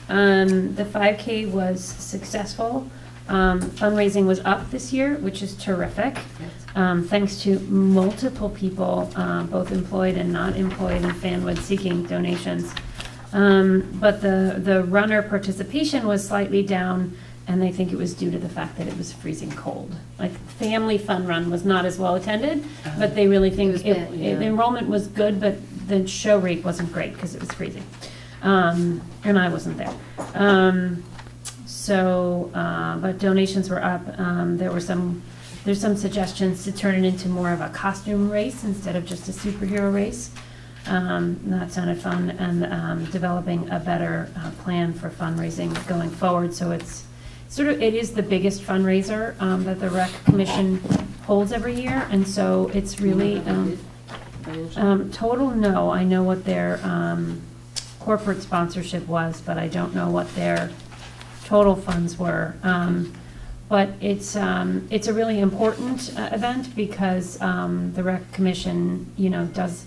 The 5K was successful. Fundraising was up this year, which is terrific, thanks to multiple people, both employed and not employed in Fanwood, seeking donations. But the runner participation was slightly down, and I think it was due to the fact that it was freezing cold. Like, Family Fun Run was not as well attended, but they really think the enrollment was good, but the show rate wasn't great because it was freezing. And I wasn't there. But donations were up. There's some suggestions to turn it into more of a costume race instead of just a superhero race. That sounded fun, and developing a better plan for fundraising going forward. So it is the biggest fundraiser that the Rec Commission holds every year, and so it's really total. No, I know what their corporate sponsorship was, but I don't know what their total funds were. But it's a really important event because the Rec Commission, does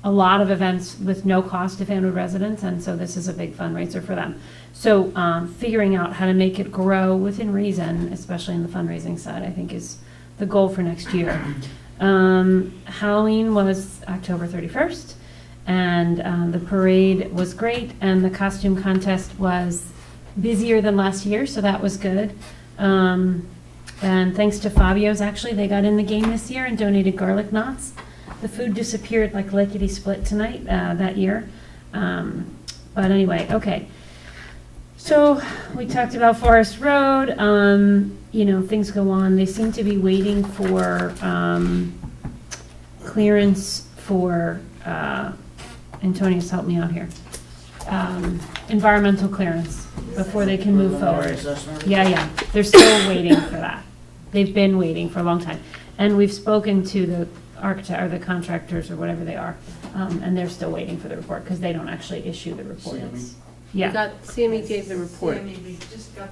a lot of events with no cost to Fanwood residents, and so this is a big fundraiser for them. So figuring out how to make it grow within reason, especially in the fundraising side, I think is the goal for next year. Halloween was October 31st, and the parade was great, and the costume contest was busier than last year, so that was good. And thanks to Fabio's, actually, they got in the game this year and donated garlic knots. the food disappeared like lickety-split tonight, that year. But anyway, okay. So we talked about Forest Road, you know, things go on. They seem to be waiting for clearance for, Antonius, help me out here. Environmental clearance before they can move forward. Yeah, they're still waiting for that. They've been waiting for a long time. And we've spoken to the architect, or the contractors, or whatever they are, and they're still waiting for the report, because they don't actually issue the report. Yeah. CME gave the report.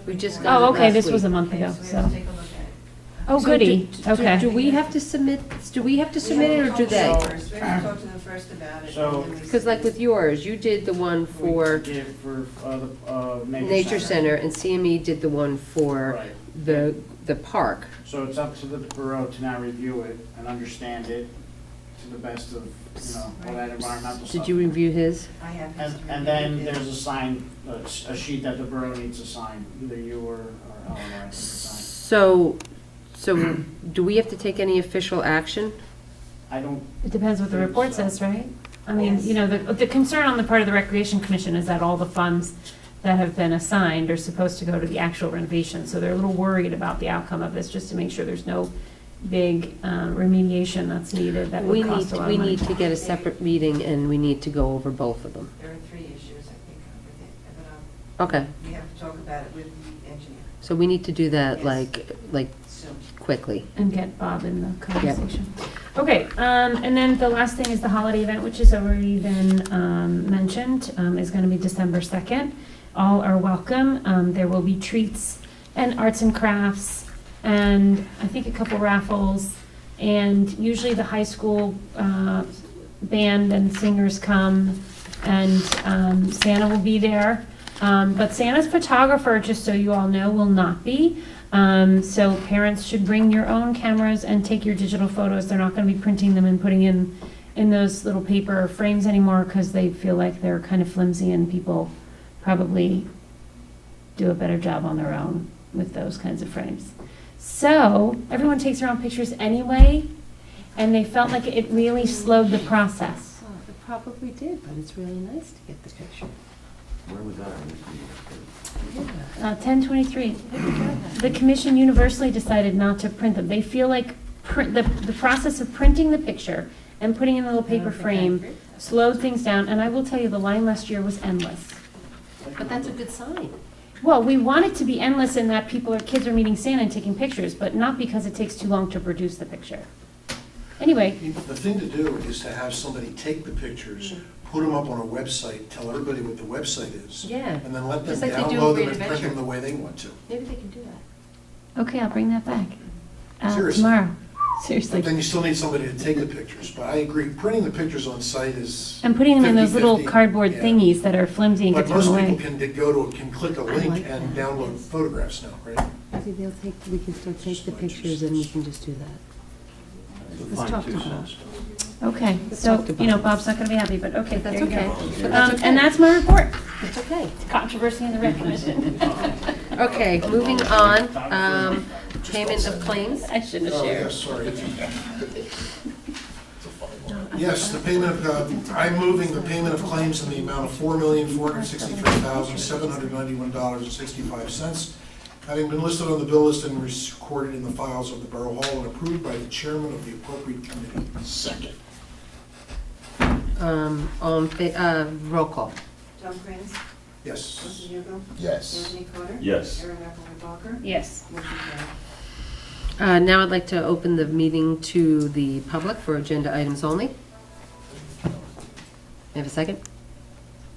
We just got Oh, it okay, last this was a week. month ago, Okay, so we have so. to take a look at it. Oh, So goody, do- okay. Do we have to submit, we have to submit it, or do they? We have to talk to them first about it. So- and then we Because like with submit. yours, you did the one for We did for, the, Nature Center, and CME did the one for Right. the park. So it's up to the borough to now review it and understand it to the best of, all that environmental stuff. Did you review his? I have And, history. and then there's a sign, a sheet that the borough needs to sign, either you or Eleanor, I think, to sign. So do we have to take any official action? I don't, It depends what the report says, right? I mean, Yes. you know, the concern on the part of the Recreation Commission is that all the funds that have been assigned are supposed to go to the actual renovation, so they're a little worried about the outcome of this, just to make sure there's no big remediation that's needed that would cost a lot of We money. need to get a separate meeting, and we need to go over both of them. There are 3 issues, I think, with it, but Okay, we have to talk about it with the engineer. so we need to do that Yes. like So, quickly. And get Bob in the conversation. Okay, and then the last thing is the holiday event, which has already been mentioned, is gonna be December 2nd. All are welcome. There will be treats and arts and crafts, and I think a couple raffles. And usually the high school band and singers come, and Santa will be there. But Santa's photographer, just so you all know, will not be. So parents should bring your own cameras and take your digital photos. They're not gonna be printing them and putting in those little paper frames anymore, because they feel like they're kind of flimsy, and people probably do a better job on their own with those kinds of frames. So everyone takes their own pictures anyway, and they felt like it really slowed the process. Oh, it probably did, but it's really nice to get the picture. Where was that? 1023. The commission universally decided not to print them. They feel like the process of printing the picture and putting in a little paper frame slowed things down, and I will tell you, the line last year was endless. But that's a good sign. Well, we want it to be endless in that kids are meeting Santa and taking pictures, but not because it takes too long to produce the picture. Anyway, The thing to do is to have somebody take the pictures, put them up on a website, tell everybody what the website is. Yeah. And then let them Just like they do download with them Great and print Adventure. them the way they want to. Maybe they can do that. okay, I'll bring that back. Seriously. Tomorrow. But Seriously. then you still need somebody to take the pictures, but I agree, printing the pictures on site is. And putting them in those little 50-50, cardboard yeah. thingies that are flimsy and But get thrown most away. people can click a link like and that. download photographs now, right? Maybe we can still take the pictures, and we can just do that. the Let's talk fine to two Bob. cents. Okay, Let's so, talk to you know, Bob. Bob's not gonna be happy, but okay, That's there you okay. go. But that's okay. And that's my report. It's okay. Controversy in the Rec Commission. Okay, moving on, payment of claims. I shouldn't have Oh, shared. yes, sorry. Yes, the payment of, I'm moving the payment of claims in the amount of $4,463,791.65, having been listed on the bill list and recorded in the files of the Borough Hall and approved by the chairman of the appropriate committee. Second. Roll call. Tom Prince, Yes. Leslie Hugo, Yes. Anthony Carter. Yes. Erin Appleby-Bacher. Yes. Motion carried. Now I'd like to open the meeting to the public for agenda items only. Have a second?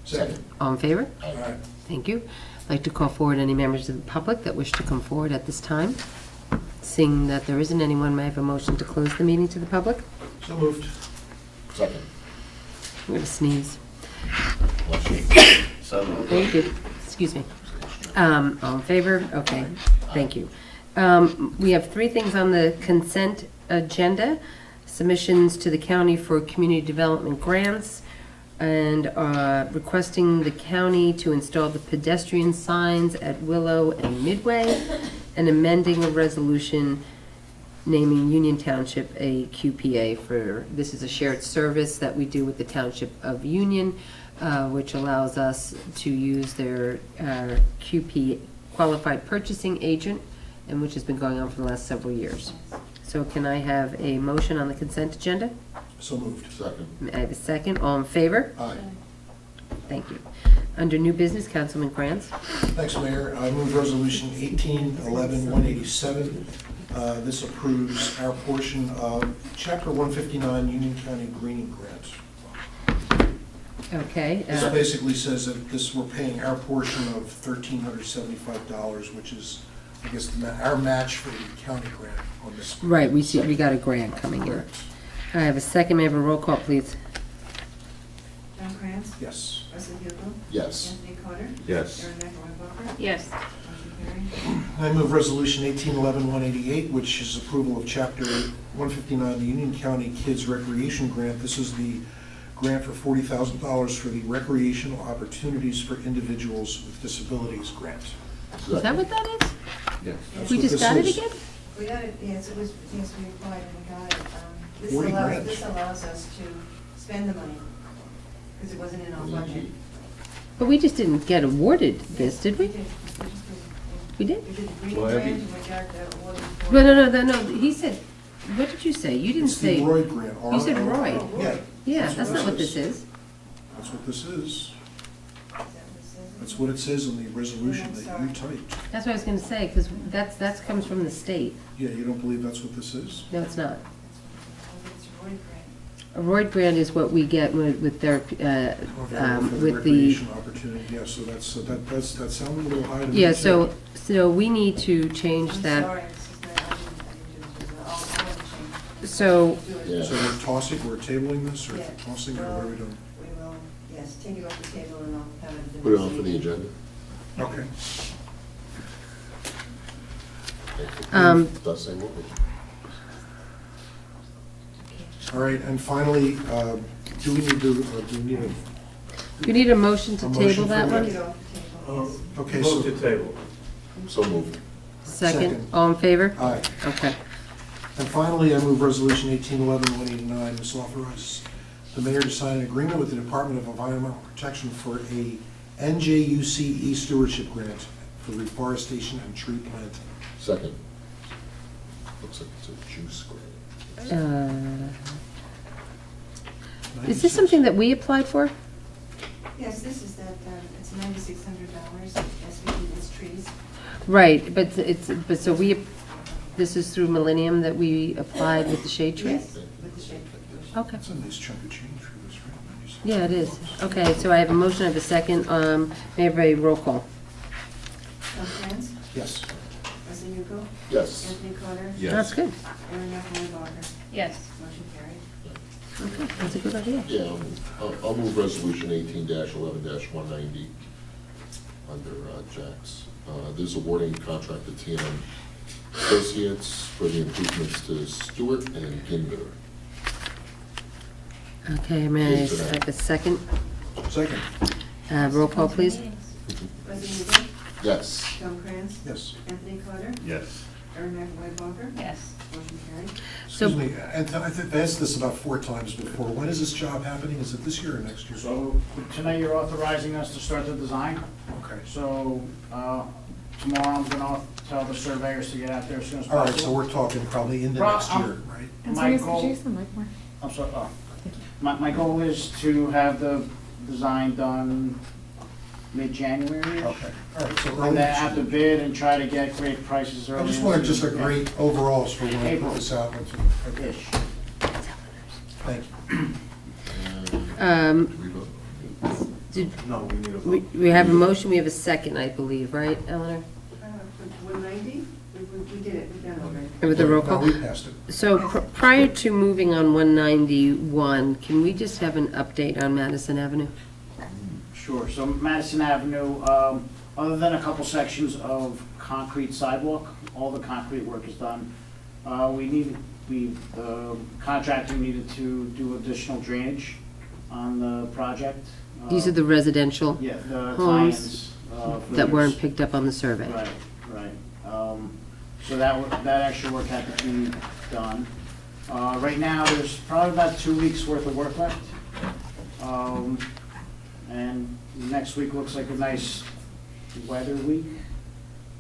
Second. All in favor? All right. Thank you. I'd like to call forward any members of the public that wish to come forward at this time. Seeing that there isn't anyone, may I have a motion to close the meeting to the public? So moved. Second. I'm going to sneeze. So, Thank you. Excuse me. All in favor? Okay, thank you. We have 3 things on the consent agenda. Submissions to the county for community development grants, and requesting the county to install the pedestrian signs at Willow and Midway, and amending a resolution naming Union Township a QPA for, this is a shared service that we do with the Township of Union, which allows us to use their QP, Qualified Purchasing Agent, and which has been going on for the last several years. So can I have a motion on the consent agenda? So moved. Second. I have a second. All in favor? Aye. Thank you. Under new business, Councilman Krantz. Thanks, Mayor. I move Resolution 1811-187. This approves our portion of Chapter 159 Union County Greening Grant. Okay. This basically says that we're paying our portion of $1,375, which is, I guess, our match for the county grant on this. Right, we got a grant coming in. Correct. I have a second. May I have a roll call, please? John Krantz? Yes. Wesley Hugo? Yes. Anthony Carter? Yes. Aaron Eckert? Yes. Motion carried. I move Resolution 1811-188, which is approval of Chapter 159, the Union County Kids Recreation Grant. This is the grant for $40,000 for the Recreational Opportunities for Individuals with Disabilities grant. Is that what that is? Yes. That's We what just this got it is. again? We got it, yes, it was, yes, we applied and we got it. This 40 allows, grand. this allows us to spend the money, because it wasn't in our budget. But we just didn't get awarded this, did we? We did. We did? We did the green Well, grant every- and we got the award for. No, no, he said, what did you say? You didn't It's the say. Roy grant. You said R-O- Roy. Yeah. Yeah, that's not what this is. That's what this is. Is that what it says? That's what it says in the resolution that you typed. That's what I was gonna say, because that comes from the state. Yeah, you don't believe that's what this is? No, it's not. It's Roy grant. A Roy grant is what we get with their, For the with the, recreation opportunity, yeah, so that sounds a little high to me. yeah, too. so we need to change I'm that. sorry, this is not, I didn't do this, I'll change it. So- Do it. Yeah. So we're tossing, we're tabling this, or Yeah. tossing it, or what are we doing? We will, yes, take it off the table and I'll have it. Put it on for the agenda. Okay. Does say what we. All right, and finally, do we need to, You need a motion to A motion table that for one? Take it off the table, yes. okay, so. Move to table. So moved. Second, Second. all in favor? Aye. Okay. And finally, I move Resolution 1811-189. This authorizes the mayor to sign an agreement with the Department of Environmental Protection for a NJUCE stewardship grant for reforestation and tree planting. Second. Looks like it's a juice grant. Is this something that we applied for? Yes, this is that, it's $9,600, as we did its trees. Right, but so this is through Millennium that we applied with the shade trees? Yes, with the shade tree. Okay. That's a nice chunk of change for this, right? Yeah, it is. Okay, so I have a motion, I have a second. May I have a roll call? Tom Krantz, Yes. Wesley Hugo, Yes. Anthony Carter, Yes. That's good. Aaron Eckert. Yes. Motion carried. Okay, that's a good idea. Yeah, I'll move Resolution 18-11-190 under Jack's. This is awarding contract to T&M Associates for the improvements to Stewart and Ginder. Okay, may I have a second? Second. Roll call, please. Wesley Hugo, Yes. Tom Krantz, Yes. Anthony Carter, Yes. Aaron Eckert. Yes. Motion carried. So- Excuse me, and I think I've asked this about 4 times before. When is this job happening? Is it this year or next year? So tonight you're authorizing us to start the design. Okay. So tomorrow I'm gonna tell the surveyors to get out there as soon as All possible. right, so we're talking probably into Pro- next year, right? And My so goal- Jason, Mike Moore. I'm sorry, my goal is to have the design done mid-January. Okay, all right, so And early then next have to year. bid and try to get great prices early. I just in wanted the just a season. great overalls for when I put April. this out. Okay. Ish. Thank you. Do we vote? Did, No, we need a we vote. we have a motion, we have a second, I believe, right, Eleanor? 190, we did it, we've done it already. With the roll No, call? we passed it. So prior to moving on 191, can we just have an update on Madison Avenue? Sure, so Madison Avenue, other than a couple sections of concrete sidewalk, all the concrete work is done. Contractor needed to do additional drainage on the project. These are the residential Yeah, the homes tie-ins. For that weren't use. picked up on the survey. Right, right. So that extra work had to be done. Right now, there's probably about 2 weeks' worth of work left. And next week looks like a nice weather week.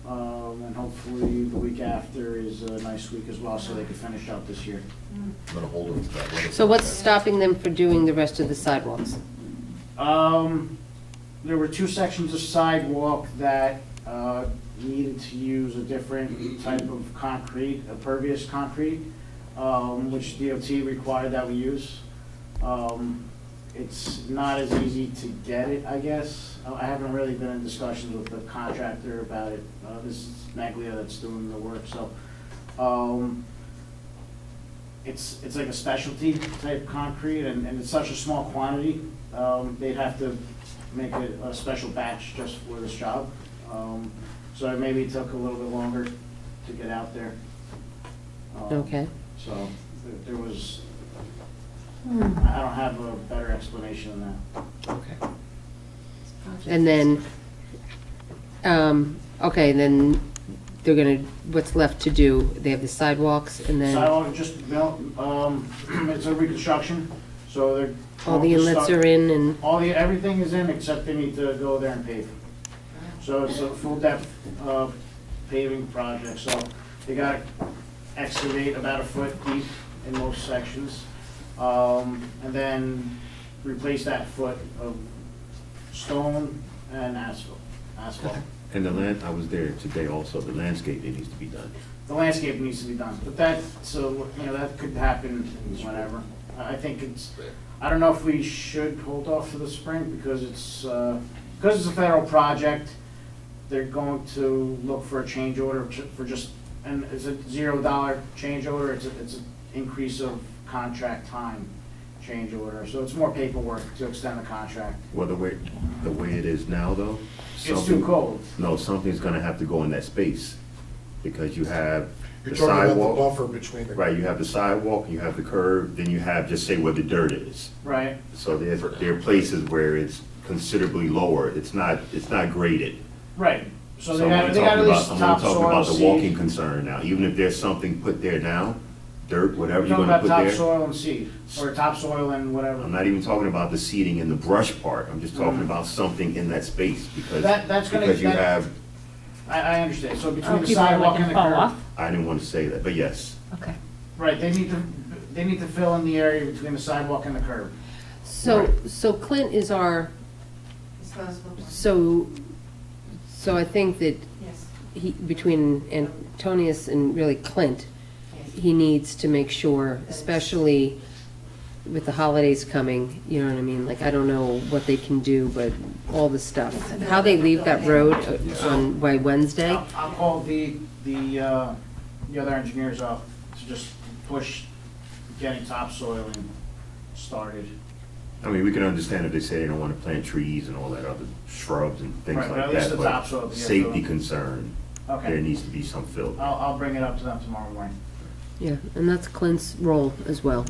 And hopefully the week after is a nice week as well, so they can finish up this year. I'm gonna hold them to that weather. So what's stopping them from doing the rest of the sidewalks? There were 2 sections of sidewalk that needed to use a different type of concrete, a pervious concrete, which DOT required that we use. It's not as easy to get it, I guess. I haven't really been in discussions with the contractor about it. This is Maglia that's doing the work, so. It's like a specialty type concrete, and it's such a small quantity, they'd have to make a special batch just for this job. So it maybe took a little bit longer to get out there. Okay. So there was, I don't have a better explanation than that. Okay. And then, okay, then they're gonna, what's left to do? They have the sidewalks and then Sidewalk just built, it's a reconstruction, so they're. all the inlets are in and, Everything is in except they need to go there and pave. So it's a full depth paving project, so they gotta excavate about 1 foot deep in most sections. And then replace that foot of stone and asphalt. And the land, I was there today also, the landscaping needs to be done. The landscape needs to be done, but that, so, that could happen whenever. I think I don't know if we should hold off for the spring, because it's a federal project. They're going to look for a change order for just, and it's a $0 change order, it's an increase of contract time change order, so it's more paperwork to extend the contract. Well, the way it is now, though. It's too cold. No, something's gonna have to go in that space, because you have You're the talking about the sidewalk. buffer between the. Right, you have the sidewalk, you have the curb, then you have, just say where the dirt is. Right. So there are places where it's considerably lower, it's not graded. Right, so they I'm gotta only at talking least about, I'm only talking about the topsoil, walking seed. concern now, even if there's something put there now, dirt, whatever We're you're talking gonna about put there. topsoil and seed, or topsoil and whatever. I'm not even talking about the seeding and the brush part, I'm just talking about something in that space, because, That's gonna- because you that- have, I understand, so between the people are sidewalk like and the fall curb. off? I didn't want to say that, but yes. Okay. Right, they need to fill in the area between the sidewalk and the curb. so Clint is our, Responsible. so I think that Yes. between Antonius and really Clint, he needs to make sure, especially with the holidays coming, you know what I mean? Like, I don't know what they can do, but all the stuff. How they leave that road by Wednesday? I'll call the other engineers up to just push getting topsoiling started. I mean, we can understand if they say they don't want to plant trees and all that other shrubs and things Right, but like at least that, the topsoil to but get safety going. concern, there Okay, needs to be some fill. I'll bring it up to them tomorrow morning. Yeah, and that's Clint's role as well.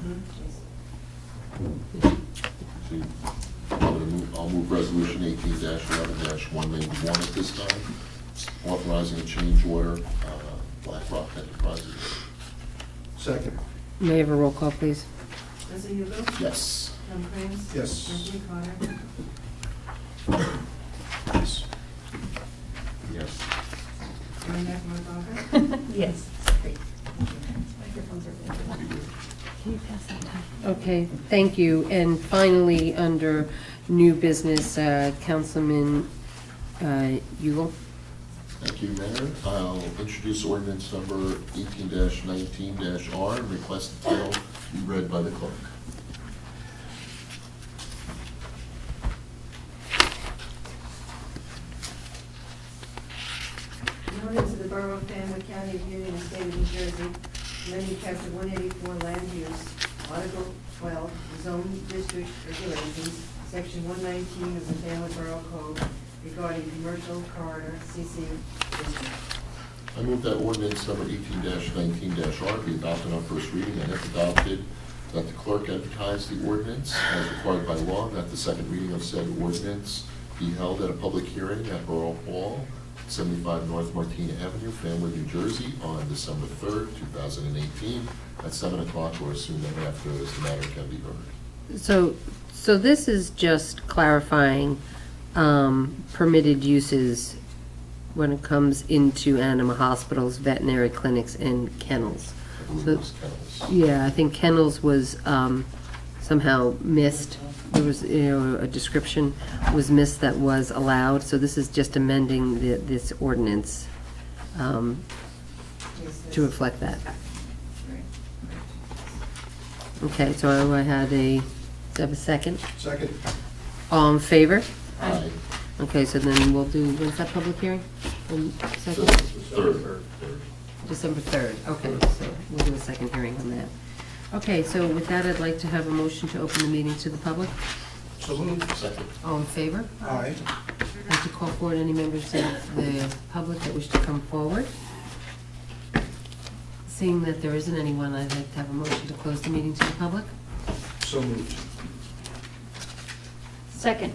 See, I'll move resolution 18-11-191 at this time, authorizing a change order, BlackRock Enterprises. Second. May I have a roll call, please? Leslie Hugo? Yes. Tom Cruise? Yes. Anthony Carter? Yes. Yes. Mary Beth Markgraf? Yes. Okay, thank you. And finally, under new business, Councilman Ugel. Thank you, Mayor. I'll introduce ordinance number 18-19-R and request the title be read by the clerk. An ordinance of the Borough of Fanwood, County of Union, and State of New Jersey, amending Chapter 184 Land Use, Article 12, Zone District Regulations, Section 119 of the Fanwood Borough Code regarding commercial corridor CC district. I move that ordinance number 18-19-R be adopted on first reading, and if adopted, that the clerk advertise the ordinance as required by law, and that the second reading of said ordinance be held at a public hearing at Borough Hall 75 North Martina Avenue, Fanwood, New Jersey, on December 3rd, 2018, at 7 o'clock or as soon thereafter as the matter can be heard. So this is just clarifying permitted uses when it comes into animal hospitals, veterinary clinics, and kennels. I believe So- it was kennels. Yeah, I think kennels was somehow missed. There was, a description was missed that was allowed, so this is just amending this ordinance to reflect that. Okay, so I had do I have a second? Second. All in favor? Aye. Okay, so then we'll do, when's that public hearing? Second? Third. December 3rd, okay, so we'll do a second hearing on that. Okay, so with that, I'd like to have a motion to open the meeting to the public. So moved. Second. All in favor? Aye. I'd like to call forward any members of the public that wish to come forward. Seeing that there isn't anyone, I'd like to have a motion to close the meeting to the public. So moved. Second.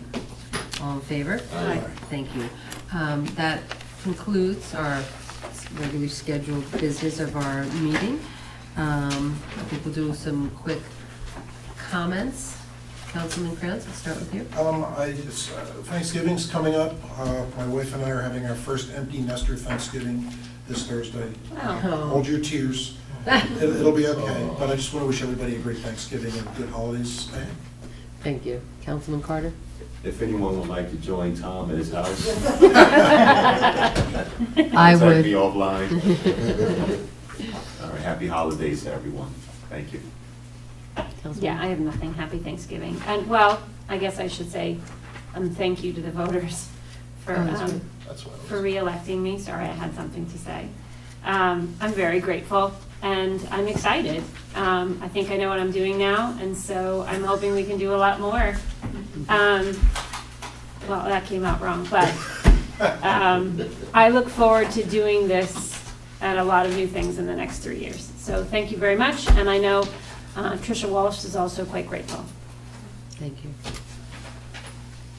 All in favor? Aye. Thank you. That concludes our regularly scheduled business of our meeting. I think we'll do some quick comments. Councilman Krantz, I'll start with you. Thanksgiving's coming up. My wife and I are having our first empty nester Thanksgiving this Thursday. Hold your tears. It'll be okay, but I just want to wish everybody a great Thanksgiving and good holidays. Thank you. Councilman Carter? If anyone would like to join Tom at his house. I contact would. me offline. All right, happy holidays to everyone. Thank you. Yeah, I have nothing. Happy Thanksgiving. And, well, I guess I should say, thank you to the voters for, that's right. That's what I was. for re-electing me. Sorry, I had something to say. I'm very grateful and I'm excited. I think I know what I'm doing now, and so I'm hoping we can do a lot more. Well, that came out wrong, but I look forward to doing this and a lot of new things in the next 3 years. So thank you very much, and I know Tricia Walsh is also quite grateful. Thank you.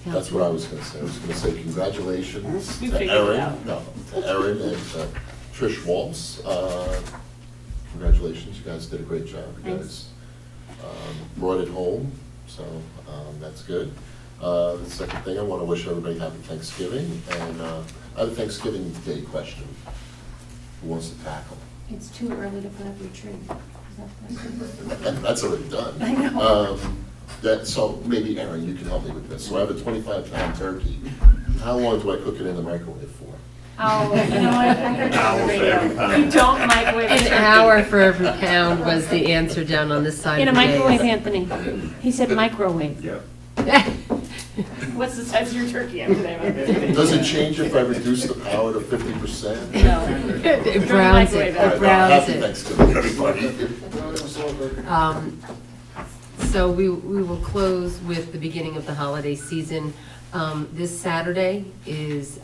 That's what I was gonna say. I was gonna say congratulations We to figured it Erin, out. to Erin and to Trish Waltz. Congratulations, you guys did a great job. You Thanks. guys brought it home, so that's good. The second thing, I wanna wish everybody happy Thanksgiving, and I have a Thanksgiving Day question. Who wants to tackle? It's too early to put up your tree. Is that That's already done. I know. So maybe Erin, you can help me with this. So I have a 25-pound turkey. How long do I cook it in the microwave for? Oh, you know what? I heard that on the radio. You don't microwave a An turkey. hour for every pound was the answer down on this side In a of the microwave, dais. Anthony. He said microwave. Yep. What's the size of your turkey after that? Does it change if I reduce the power to 50%? No. It browns it, All right, it browns happy it. Thanksgiving, everybody. So we will close with the beginning of the holiday season. This Saturday is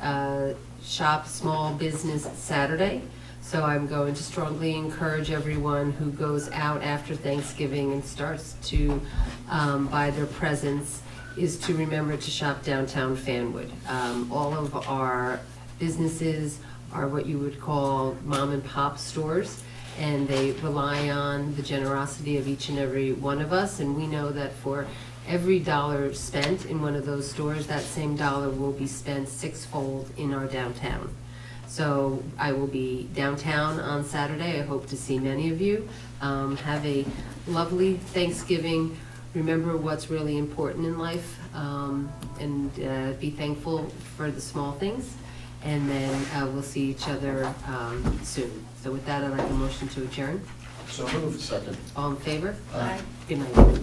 Shop Small Business Saturday. So I'm going to strongly encourage everyone who goes out after Thanksgiving and starts to buy their presents is to remember to shop downtown Fanwood. All of our businesses are what you would call mom and pop stores, and they rely on the generosity of each and every one of us, and we know that for every dollar spent in one of those stores, that same dollar will be spent sixfold in our downtown. So I will be downtown on Saturday. I hope to see many of you. Have a lovely Thanksgiving. Remember what's really important in life, and be thankful for the small things. And then we'll see each other soon. So with that, I'd like a motion to adjourn. So moved. Second. All in favor? Aye. Good night.